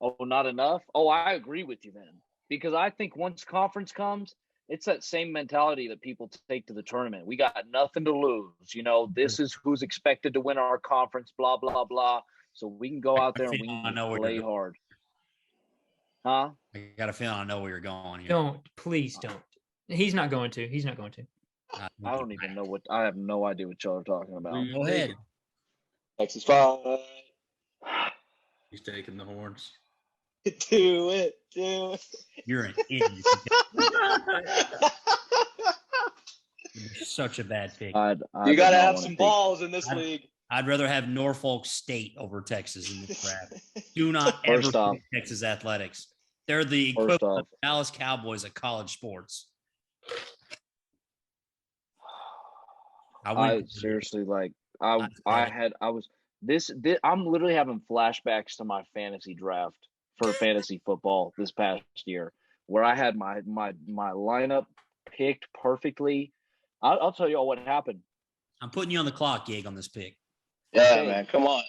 Oh, not enough? Oh, I agree with you then. Because I think once conference comes, it's that same mentality that people take to the tournament. We got nothing to lose. This is who's expected to win our conference, blah, blah, blah. So we can go out there and we can play hard. Huh? I got a feeling I know where you're going here. Please don't. He's not going to. I don't even know I have no idea what y'all are talking about. Go ahead. Texas 5. He's taking the horns. Do it. You're an idiot. You're such a bad pick. You got to have some balls in this league. I'd rather have Norfolk State over Texas in this draft. Do not ever pick Texas Athletics. They're the equivalent of Dallas Cowboys of college sports. I seriously, like, I was This I'm literally having flashbacks to my fantasy draft for fantasy football this past year, where I had my lineup picked perfectly. I'll tell you all what happened. I'm putting you on the clock, Gig, on this pick. Yeah, Okay. man, come on.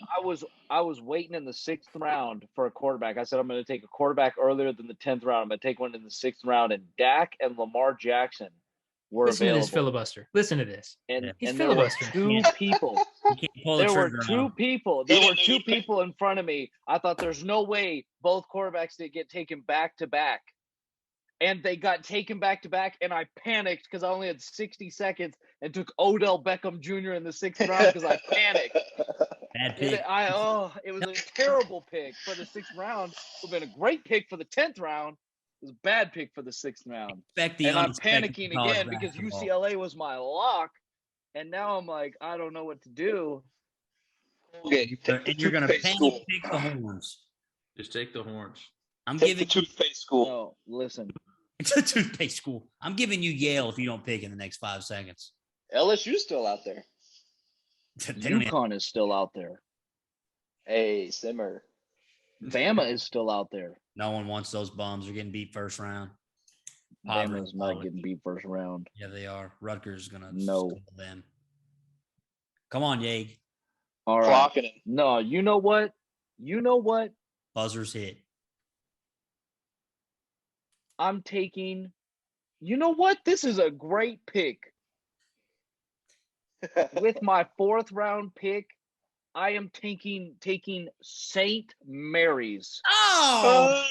I was waiting in the 6th round for a quarterback. I said I'm going to take a quarterback earlier than the 10th round. I'm going to take one in the 6th round, and Dak and Lamar Jackson were Listen available. to this filibuster. Listen to this. And, He's and there were filibustering. 2 people. You can't pull the There were trigger 2 on him. people. There were 2 people in front of me. I thought there's no way both quarterbacks did get taken back to back. And they got taken back to back, and I panicked because I only had 60 seconds and took Odell Beckham Jr. in the 6th round because I panicked. Bad pick. It was a terrible pick for the 6th round. It would have been a great pick for the 10th round. It was a bad pick for the 6th round. Expect the And I'm unexpected panicking in college again because basketball. UCLA was my lock. And now I'm like, I don't know what to do. Okay, And you're going to panic pick the horns. Just take the horns. I'm Take the giving toothpaste school. No, listen. it's a toothpaste school. I'm giving you Yale if you don't pick in the next 5 seconds. LSU's still out there. They don't even- UConn is still out there. Hey, simmer. Bama is still out there. No one wants those bums. They're getting beat first round. Bama's not getting beat first round. Yeah, they are. Rutgers is going to No. school them. Come on, Yeg. All right. Clocking it. No, you know what? Buzzers hit. I'm taking. You know what? This is a great pick. With my 4th round pick, I am taking St. Mary's. Oh!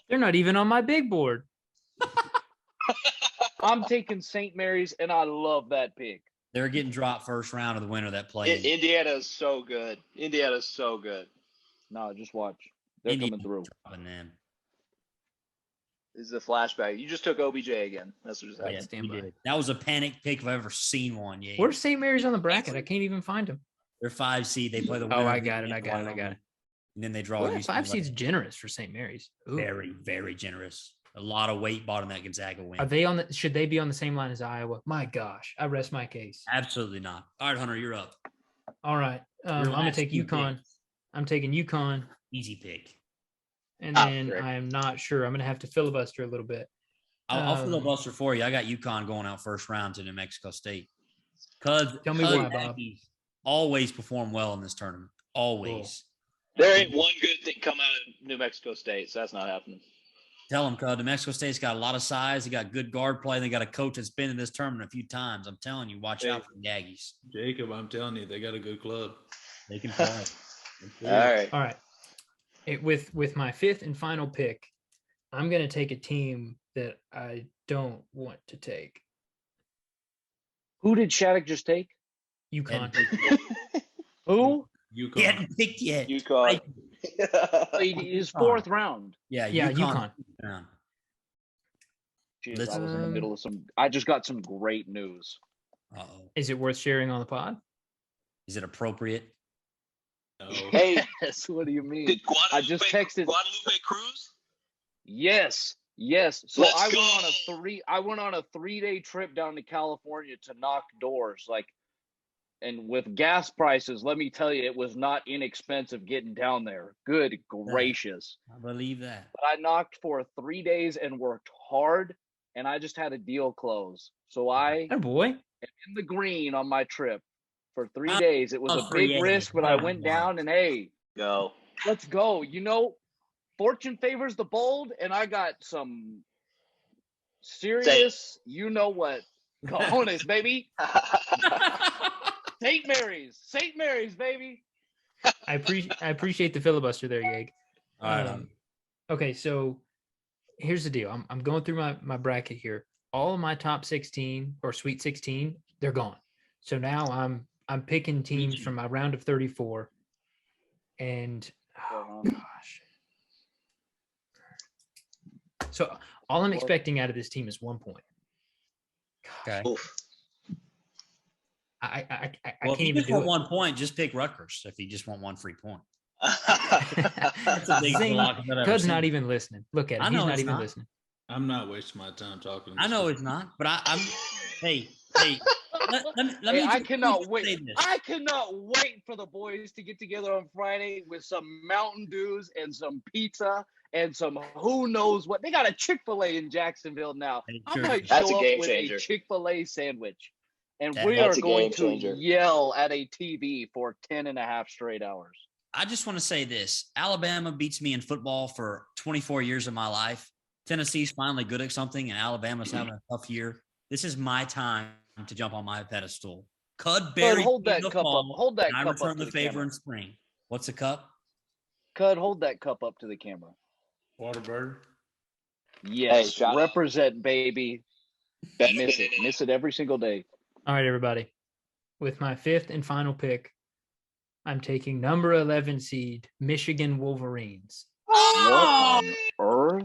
They're not even on my big board. I'm taking St. Mary's, and I love that pick. They're getting dropped first round of the winner that played. Indiana is so good. Indiana's so good. No, just watch. They're coming through. Dropping them. This is a flashback. You just took OBJ again. That's what just Yeah, happened. stand you by. did. That was a panic pick if I've ever seen one. Yeah, Where's St. Mary's on the bracket? I can't even find him. they're 5 seed. They play the winner. Oh, I of got the it. I got it. I got it. And then they draw. Well, UCLA. 5 seeds generous for St. Mary's. Ooh. Very, very generous. A lot of weight bought in that Gonzaga win. Are they on the? Should they be on the same line as Iowa? My gosh, I rest my case. Absolutely not. All right, Hunter, you're up. All right, I'm gonna last take two UConn. picks. I'm taking UConn, Easy pick. and Ah, then correct. I am not sure. I'm gonna have to filibuster a little bit. I'll Um, filibuster for you. I got UConn going out first round to New Mexico State. Cause Tell me why, Bob. Aggies always perform well in this tournament. Always. There ain't one good thing come out of New Mexico State, so that's not happening. Tell them, cuz New Mexico State's got a lot of size. They got good guard play. They got a coach that's been in this tournament a few times. I'm telling you, watch out for the Aggies. Jacob, I'm telling you, they got a good club. They can play. All right. All right, with my 5th and final pick, I'm gonna take a team that I don't want to take. Who did Shattuck just take? UConn. Who? UConn. He hadn't picked yet. UConn. His 4th round. Yeah, Yeah, UConn. Yeah. Jeez, Listen. I was in the middle of I just got some great news. Uh-oh. Is it worth sharing on the pod? Is it appropriate? No. Hey, Yes. What do you mean? did I just texted. Guadalupe Cruz? Yes. So Let's I went on a 3-day trip down to California to knock doors. And with gas prices, let me tell you, it was not inexpensive getting down there. Good gracious. I believe that. But I knocked for 3 days and worked hard, and I just had a deal close. So I Oh boy. am in the green on my trip for 3 Oh, days. It was a free big agent. risk, but I Oh, went wow. down and hey, Go. let's go. Fortune favors the bold, and I got some serious, you know what, cojones, baby. St. Mary's, baby. I appreciate the filibuster there, Yeg. All right. Okay, so here's the deal. I'm going through my bracket here. All of my top 16 or Sweet 16, they're gone. So now I'm picking teams from my round of 34, and oh gosh. So all I'm expecting out of this team is 1 point. Okay. I Well, can't if you even just do want it. 1 point, just pick Rutgers if you just want 1 free point. That's a big Zing, block I've ever Cud's seen. not even listening. Look at I him. know He's not it's even not. listening. I'm not wasting my time talking. I know it's not, but I'm. Hey, let Hey, me I just cannot say wait. this. I cannot wait for the boys to get together on Friday with some Mountain Dews and some pizza and some who knows what. They got a Chick-fil-A in Jacksonville now. Hey, I sure. might That's a show up game with changer. a Chick-fil-A sandwich. And That- we are That's a going game to changer. yell at a TV for 10 and a half straight hours. I just want to say this. Alabama beats me in football for 24 years of my life. Tennessee's finally good at something, and Alabama's having a tough year. This is my time to jump on my pedestal. Cud buries hold me in that the cup up. fall, Hold that and I cup up return to the the favor camera. in spring. What's a cup? Cud, hold that cup up to the camera. Whataburger. Yes, shout out. represent, baby. Better Miss than it. it. Miss it every single day. All right, everybody. With my 5th and final pick, I'm taking number 11 seed Michigan Wolverines. What on earth?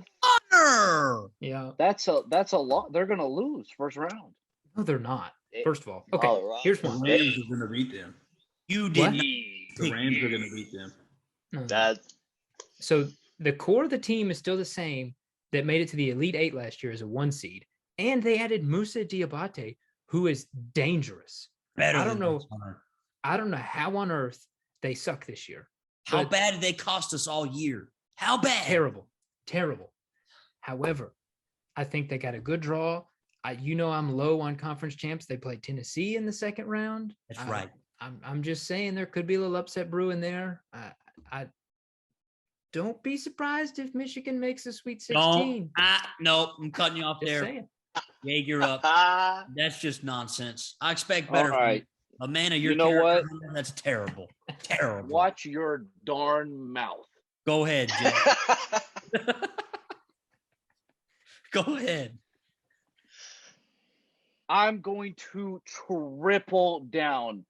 Honor! Yeah. That's a lot. They're gonna lose first round. No, they're not. It- First of all, okay. Colorado. Here's The one. Rams are going to beat them. You What? did not Yee. The Rams are going to beat them. No. That So the core of the team is still the same that made it to the Elite Eight last year as a 1 seed, and they added Musa Diabate, who is dangerous. better I than don't know. this, Hunter. I don't know how on earth they suck this year. How But- bad did they cost us all year? How bad? Terrible, terrible. However, I think they got a good draw. I'm low on conference champs. They played Tennessee in the second round. That's right. I'm just saying there could be a little upset brewing there. I don't be surprised if Michigan makes a Sweet 16. No, I'm cutting you off Just there. saying. Yeah, you're up. ah, That's just nonsense. I expect All better. From right. you. A man of your You know character, what? Hunter, that's terrible. Terrible. Watch your darn mouth. Go ahead, Jim. Go ahead. I'm going to triple down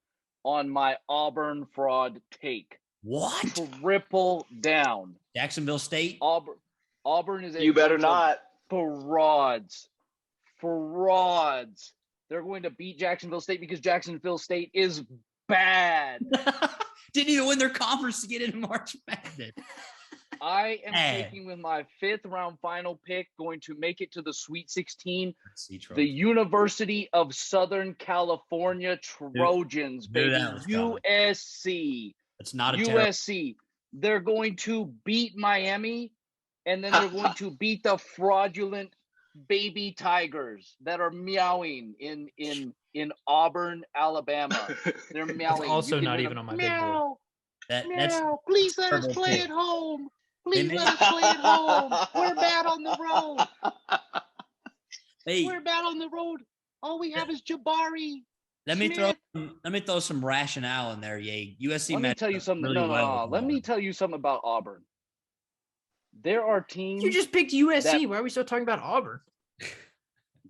on my Auburn fraud take. What? Triple down. Jacksonville State? Auburn is a you better bunch of not. frauds. Frauds. They're going to beat Jacksonville State because Jacksonville State is bad. Didn't even win their conference to get into March Madness. I am Bad. taking with my 5th round final pick, going to make it to the Sweet 16, Let's see, Troy. the University of Southern California Trojans, Knew baby. that was coming. USC. It's not a terrible. USC. They're going to beat Miami, and then they're going to beat the fraudulent baby tigers that are meowing in Auburn, Alabama. They're meowing. also You can not hear even them, on my big board. meow, That's meow. Please let us terrible play pick. at home. They Please made- let us play at home. We're bad on the road. hey. We're bad on the road. All we have is Jabari. Let me Smith. throw some rationale in there, Yay. USC. Let me matched tell you up something. really No. well with Let me Auburn. tell you something about Auburn. There are teams You just picked USC. That- Why are we still talking about Auburn?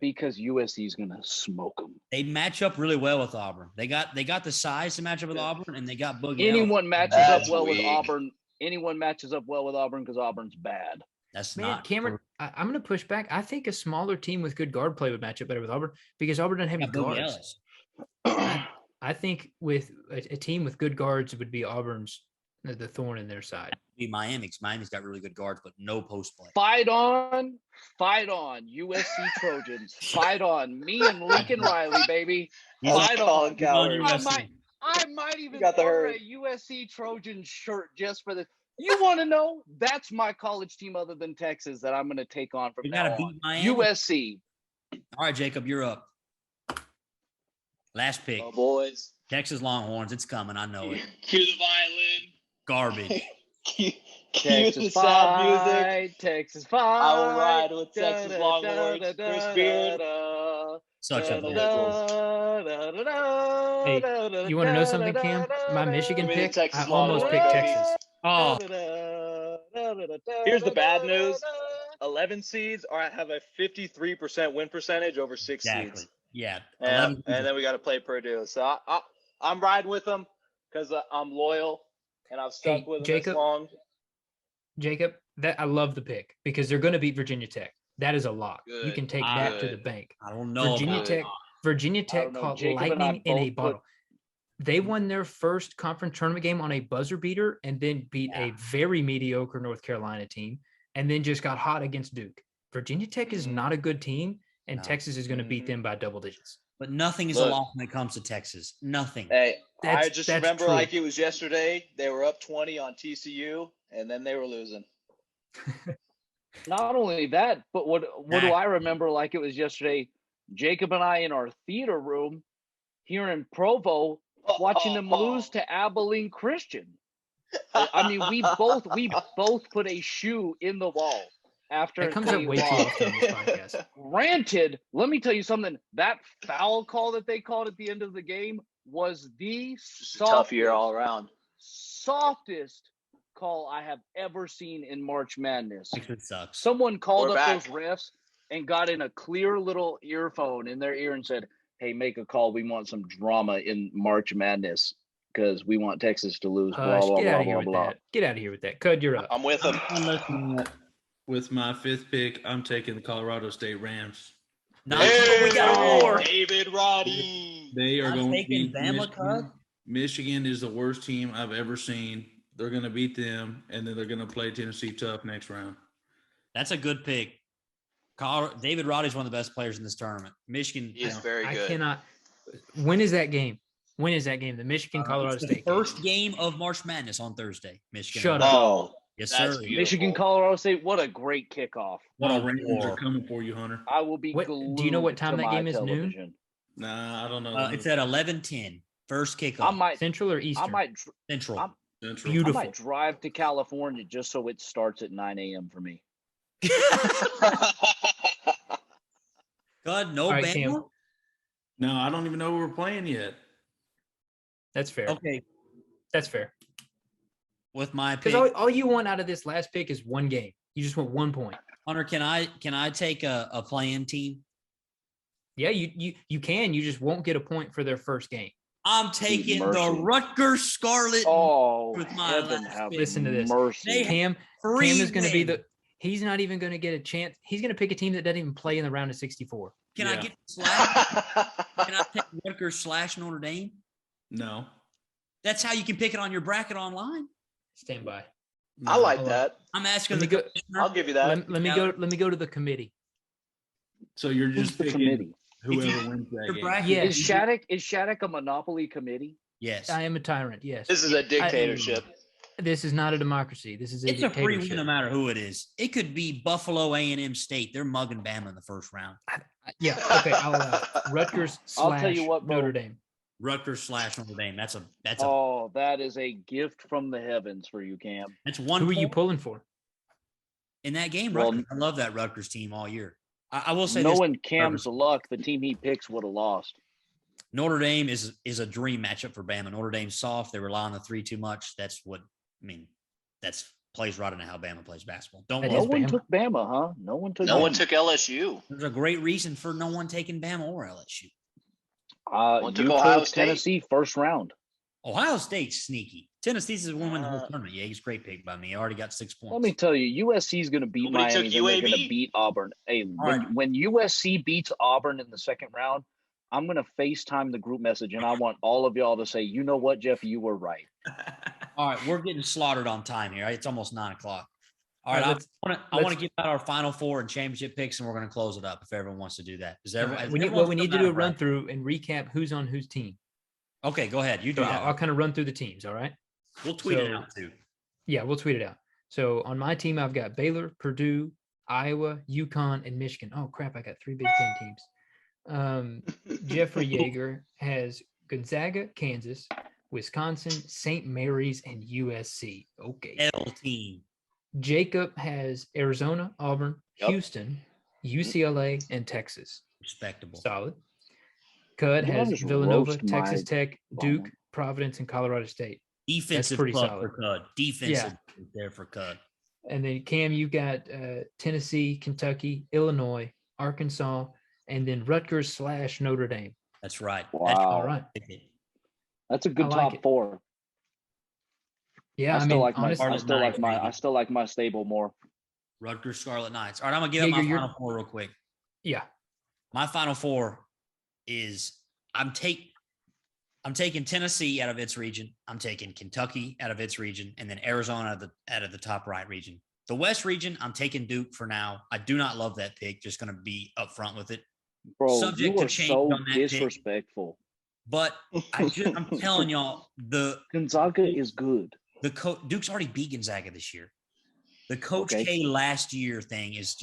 because USC is gonna smoke them. They match up really well with Auburn. They got the size to match up with Auburn, and they got Boogie. Anyone matches That's up well with weak. Auburn. Anyone matches up well with Auburn because Auburn's bad. That's Man, not Cameron, I'm going to push back. I think a smaller team with good guard play would match up better with Auburn because Auburn doesn't have any got Boogie guards. Ellis. I think with a team with good guards would be Auburn's the thorn in their side. Be Miami, because Miami's got really good guards, but no post play. Fight on, USC Trojans. Fight on, me and Lincoln Riley, baby. He's Fight Colin on. Cowherd. I might even got the order herd. a USC Trojan shirt just for this. You want to know? That's my college team other than Texas that I'm going to take on from We now gotta on. beat Miami. USC. All right, Jacob, you're up. Last pick. Oh, boys. Texas Longhorns. It's coming. I know it. Cue the violin. Garbage. Cue the Texas sad music. fight, Texas fight. I will ride with Texas Da, da, Longhorns. da, da, Chris da, Beard. da, Such a da, bull. da, da, da, da, Hey, da, da, you want to know da, something, da, Cam? da, My da, Michigan Give me the pick, Texas I almost Longhorns, picked baby. Texas. Oh, Here's the bad news. 11 seeds have a 53% win percentage over 6 exactly. seeds. Yeah. Yeah, 11 and then we got to play Purdue. So I'm riding with them because I'm loyal and I've stuck Hey, with them Jacob. this long. Jacob, that I love the pick because they're going to beat Virginia Tech. That is a lock. You Good, can take that to good. the bank. I don't know. Virginia about Tech. that. Virginia Tech don't know. caught Jacob and I lightning in a both put- bottle. They won their first conference tournament game on a buzzer beater and then beat a very mediocre North Carolina team and then just got hot against Duke. Virginia Tech is not a good team, and No. Texas is going to beat them by double digits. but nothing is a Look. lock when it comes to Texas. Nothing. Hey, I That's- just that's remember true. like it was yesterday. They were up 20 on TCU, and then they were losing. Not only that, but what do Exactly. I remember like it was yesterday? Jacob and I in our theater room here in Provo watching them lose to Abilene Christian. I mean, we both put a shoe in the wall after That comes up they way too lost. often on this podcast. Granted, let me tell you something. That foul call that they called at the end of the game was the Just a tough year all around. softest call I have ever seen in March Madness. It sucks. Someone called We're up back. those refs and got in a clear little earphone in their ear and said, "Hey, make a call. We want some drama in March Madness because we want Texas to lose." Blah Hush, blah get out blah of here blah with blah. that. Get out of here with that. Cud, you're up. I'm with them. With my 5th pick, I'm taking the Colorado State Rams. Nice. We got a war. David Roddy. They are I'm going to taking beat Bama, Michigan. Cud. Michigan is the worst team I've ever seen. They're going to beat them, and then they're going to play Tennessee tough next round. That's a good pick. David Roddy's one of the best players in this tournament. Michigan. He is very I good. cannot. When is that game? When is that game? The Michigan Colorado It's the State game. first game of March Madness on Thursday. Michigan. Shut up. Oh, Yes, that's sir. beautiful. Michigan, Colorado State. What a great kickoff! What a Rams war. are coming for you, Hunter. I will be What- glued do you know what time to that my game is, noon? television. Nah, I don't know. It's at 11:10. First kickoff. I might, Central or Eastern? I might, Central. I'm- Central. Beautiful. I might drive to California just so it starts at 9 a.m. for me. God, no All right, Bama. Cam. No, I don't even know who we're playing yet. That's fair. Okay, That's fair. with my Because pick, all you want out of this last pick is one game. You just want 1 point. Hunter, can I take a play-in team? Yeah, you can. You just won't get a point for their first game. I'm taking the mercy. Rutgers Scarlet. Oh, With my heaven last have pick. Listen to this. mercy. They- Cam Free is going to be win. the. He's not even going to get a chance. He's going to pick a team that doesn't even play in the round of 64. Can I Yeah. get slash? Can I take Rutgers slash Notre Dame? No. That's how you can pick it on your bracket online. Stand by. I like Hold on. that. I'm asking Let the me go- commissioner. I'll give you that. Let me Yeah. go. Let me go to the committee. So you're Who's just the picking committee? whoever If you- wins that your game. bracket. Yeah. Is Shattuck a monopoly committee? Yes. I am a tyrant. Yes. This is a dictatorship. This is not a democracy. This is a It's a free win dictatorship. no matter who it is. It could be Buffalo A&M State. They're mugging Bama in the first round. Yeah. Okay. I'll allow it. Rutgers I'll slash tell you what, bro. Notre Dame. Rutgers slash Notre Dame. That's a Oh, that is a gift from the heavens for you, Cam. that's one Who are you point pulling for? in that game. Well, Rutgers. I love that Rutgers team all year. I will say this: Knowing Cam's luck, the team he picks would have lost. Notre Dame is a dream matchup for Bama. Notre Dame's soft. They rely on the three too much. That's what I mean. That's plays right into how Bama plays basketball. Don't That worry. No is one Bama. took Bama, huh? No one took. No one Bama. took LSU. There's a great reason for no one taking Bama or LSU. One took You Ohio took State. Tennessee first round. Ohio State's sneaky. Tennessee's is winning the whole Uh, tournament. Yeah, he's a great pick by me. I already got 6 points. Let me tell you, USC is going to beat Nobody Miami. took Then they're going to UAB. beat Auburn. Hey, right. when USC beats Auburn in the second round, I'm going to FaceTime the group message, and I want all of y'all to say, "You know what, Jeff? You were right." All right, we're getting slaughtered on time here. It's almost 9 o'clock. All right, All right, I want to let's- give out our final four and championship picks, and we're going to close it up if everyone wants to do that. Does everyone? we need to do a run through and recap who's on whose team. Okay, go ahead. You do So that. I'll kind of run through the teams. All right. We'll tweet it so- out too. Yeah, we'll tweet it out. So on my team, I've got Baylor, Purdue, Iowa, UConn, and Michigan. Oh crap! I got 3 Big Ten teams. Jeffrey Yeager has Gonzaga, Kansas, Wisconsin, St. Mary's, and USC. Okay. L team. Jacob has Arizona, Auburn, Yep. Houston, UCLA, and Texas. Respectable. Solid. Cud You has just Villanova, roast Texas my Tech, Duke, Bummer. Providence, and Colorado State. Defensive pretty club solid. for Cud. Defensive there for Cud. And then Cam, you got Tennessee, Kentucky, Illinois, Arkansas, and then Rutgers slash Notre Dame. That's right. Wow. That's All right. That's a good I like top it. four. Yeah, I still like my. honestly, I still like my. baby. I still like my stable more. Rutgers Scarlet Knights. All right, I'm gonna give Yeah, up my you're- final four real quick. yeah. My final four is I'm taking Tennessee out of its region. I'm taking Kentucky out of its region, and then Arizona out of the top right region. The West region, I'm taking Duke for now. I do not love that pick. Just going to be upfront with it. Bro, Subject you to are change so on that pick. disrespectful. But I'm telling y'all, Gonzaga is good. Duke's already beat Gonzaga this year. The Coach Okay. K last year thing is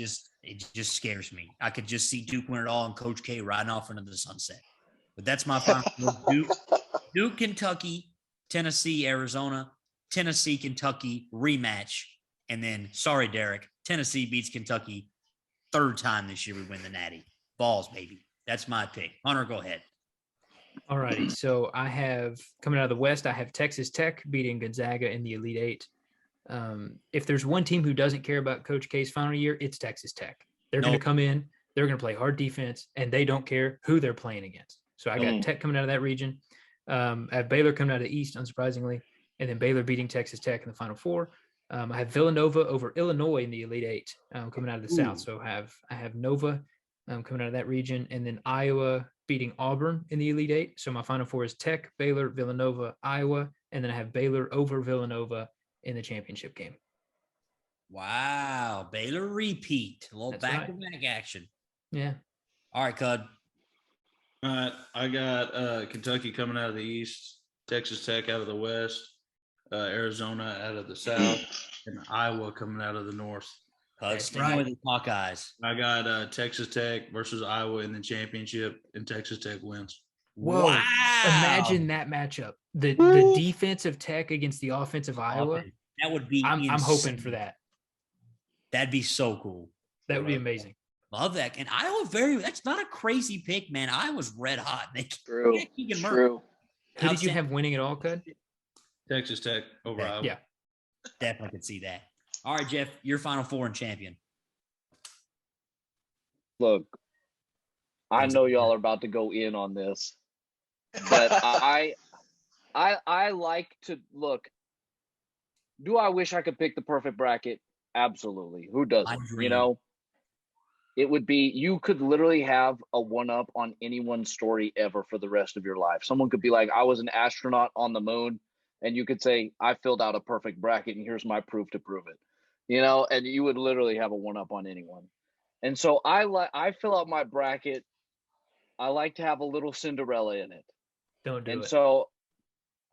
it just scares me. I could just see Duke win it all and Coach K riding off into the sunset. But that's my final Duke, Kentucky, Tennessee, Arizona, Tennessee, Kentucky rematch. And then, sorry, Derek, Tennessee beats Kentucky third time this year we win the Natty. Balls, baby. That's my pick. Hunter, go ahead. All righty. So I have coming out of the West, I have Texas Tech beating Gonzaga in the Elite Eight. If there's one team who doesn't care about Coach K's final year, it's Texas Tech. They're going to come in, they're going to play hard defense, and they don't care who they're playing against. So I got Tech coming out of that region. I have Baylor coming out of the East, unsurprisingly, and then Baylor beating Texas Tech in the Final Four. I have Villanova over Illinois in the Elite Eight coming out of the South. So I have Nova coming out of that region, and then Iowa beating Auburn in the Elite Eight. So my Final Four is Tech, Baylor, Villanova, Iowa, and then I have Baylor over Villanova in the championship game. Wow. Baylor repeat. A little back-to-back action. Yeah. All right, Cud. All right. I got Kentucky coming out of the East, Texas Tech out of the West, Arizona out of the South, and Iowa coming out of the North. Stay with the Hawkeyes. I got Texas Tech versus Iowa in the championship, and Texas Tech wins. Whoa. Wow. Imagine that matchup. The defensive Tech against the offensive Iowa. That would be I'm hoping for that. That'd be so cool. That would be amazing. Love that. And Iowa that's not a crazy pick, man. Iowa's red hot. True. True. Who did you have winning it all, Cud? Texas Tech over Iowa. Yeah. Definitely could see that. All right, Jeff, your Final Four and champion. Look, I know y'all are about to go in on this, but I like to look. Do I wish I could pick the perfect bracket? Absolutely. Who doesn't? You know, it would be, you could literally have a one-up on anyone's story ever for the rest of your life. Someone could be like, I was an astronaut on the moon, and you could say, I filled out a perfect bracket, and here's my proof to prove it. You know, and you would literally have a one-up on anyone. And so I fill out my bracket. I like to have a little Cinderella in it. Don't do it. And so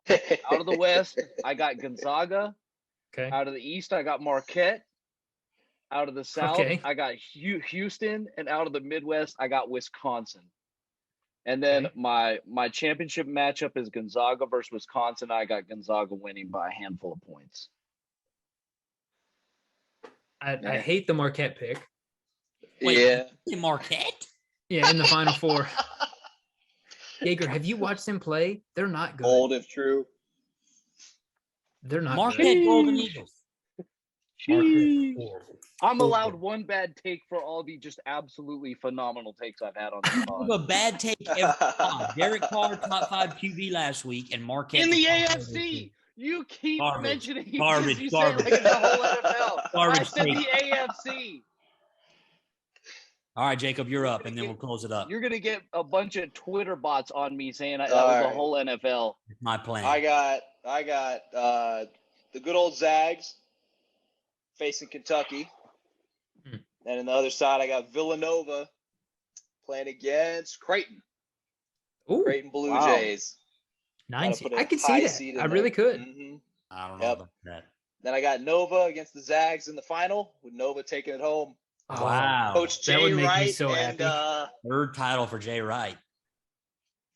out of the West, I got Gonzaga. Okay. Out of the East, I got Marquette. Out of the South, I got Houston. And out of the Midwest, I got Wisconsin. And then my championship matchup is Gonzaga versus Wisconsin. I got Gonzaga winning by a handful of points. I hate the Marquette pick. Wait, Marquette? Yeah, in the Final Four. Jaeger, have you watched them play? They're not good. Bold if true. They're not Marquette good. Golden Eagles. I'm allowed one bad take for all the just absolutely phenomenal takes I've had on this pod. A bad take every time. Derek Carr, top 5 QB last week, and Marquette. In the AFC. You keep mentioning garbage. You say like in the whole NFL. Garbage I said take. the AFC. All right, Jacob, you're up, and then we'll close it up. You're going to get a bunch of Twitter bots on me saying that was the whole NFL. My plan. I got the good old Zags facing Kentucky. And on the other side, I got Villanova playing against Creighton. Ooh, Creighton Blue Jays. Nice. I could see that. I really could. Mm-hmm. I don't know about that. Then I got Nova against the Zags in the final, with Nova taking it home. Wow. Coach Jay that would make Wright me so and happy. Third title for Jay Wright.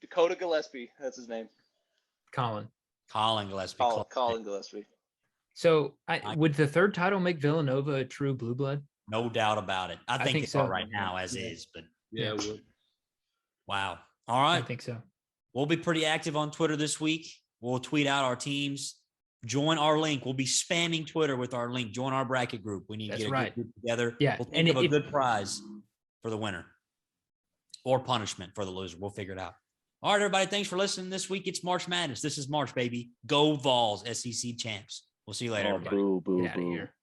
Dakota Gillespie. That's his name. Colin Gillespie. Colin Gillespie. So would the third title make Villanova a true blue blood? No doubt about it. I think so. Are right now as is, but Yeah, it would. wow. All right. I think so. We'll be pretty active on Twitter this week. We'll tweet out our teams. Join our link. We'll be spamming Twitter with our link. Join our bracket group. We need to get a good group together. Yeah. We'll think of a good prize for the winner or punishment for the loser. We'll figure it out. All right, everybody. Thanks for listening this week. It's March Madness. This is March, baby. Go Vols, SEC champs. We'll see you later, everybody. Boo, boo, Get out of boo. here.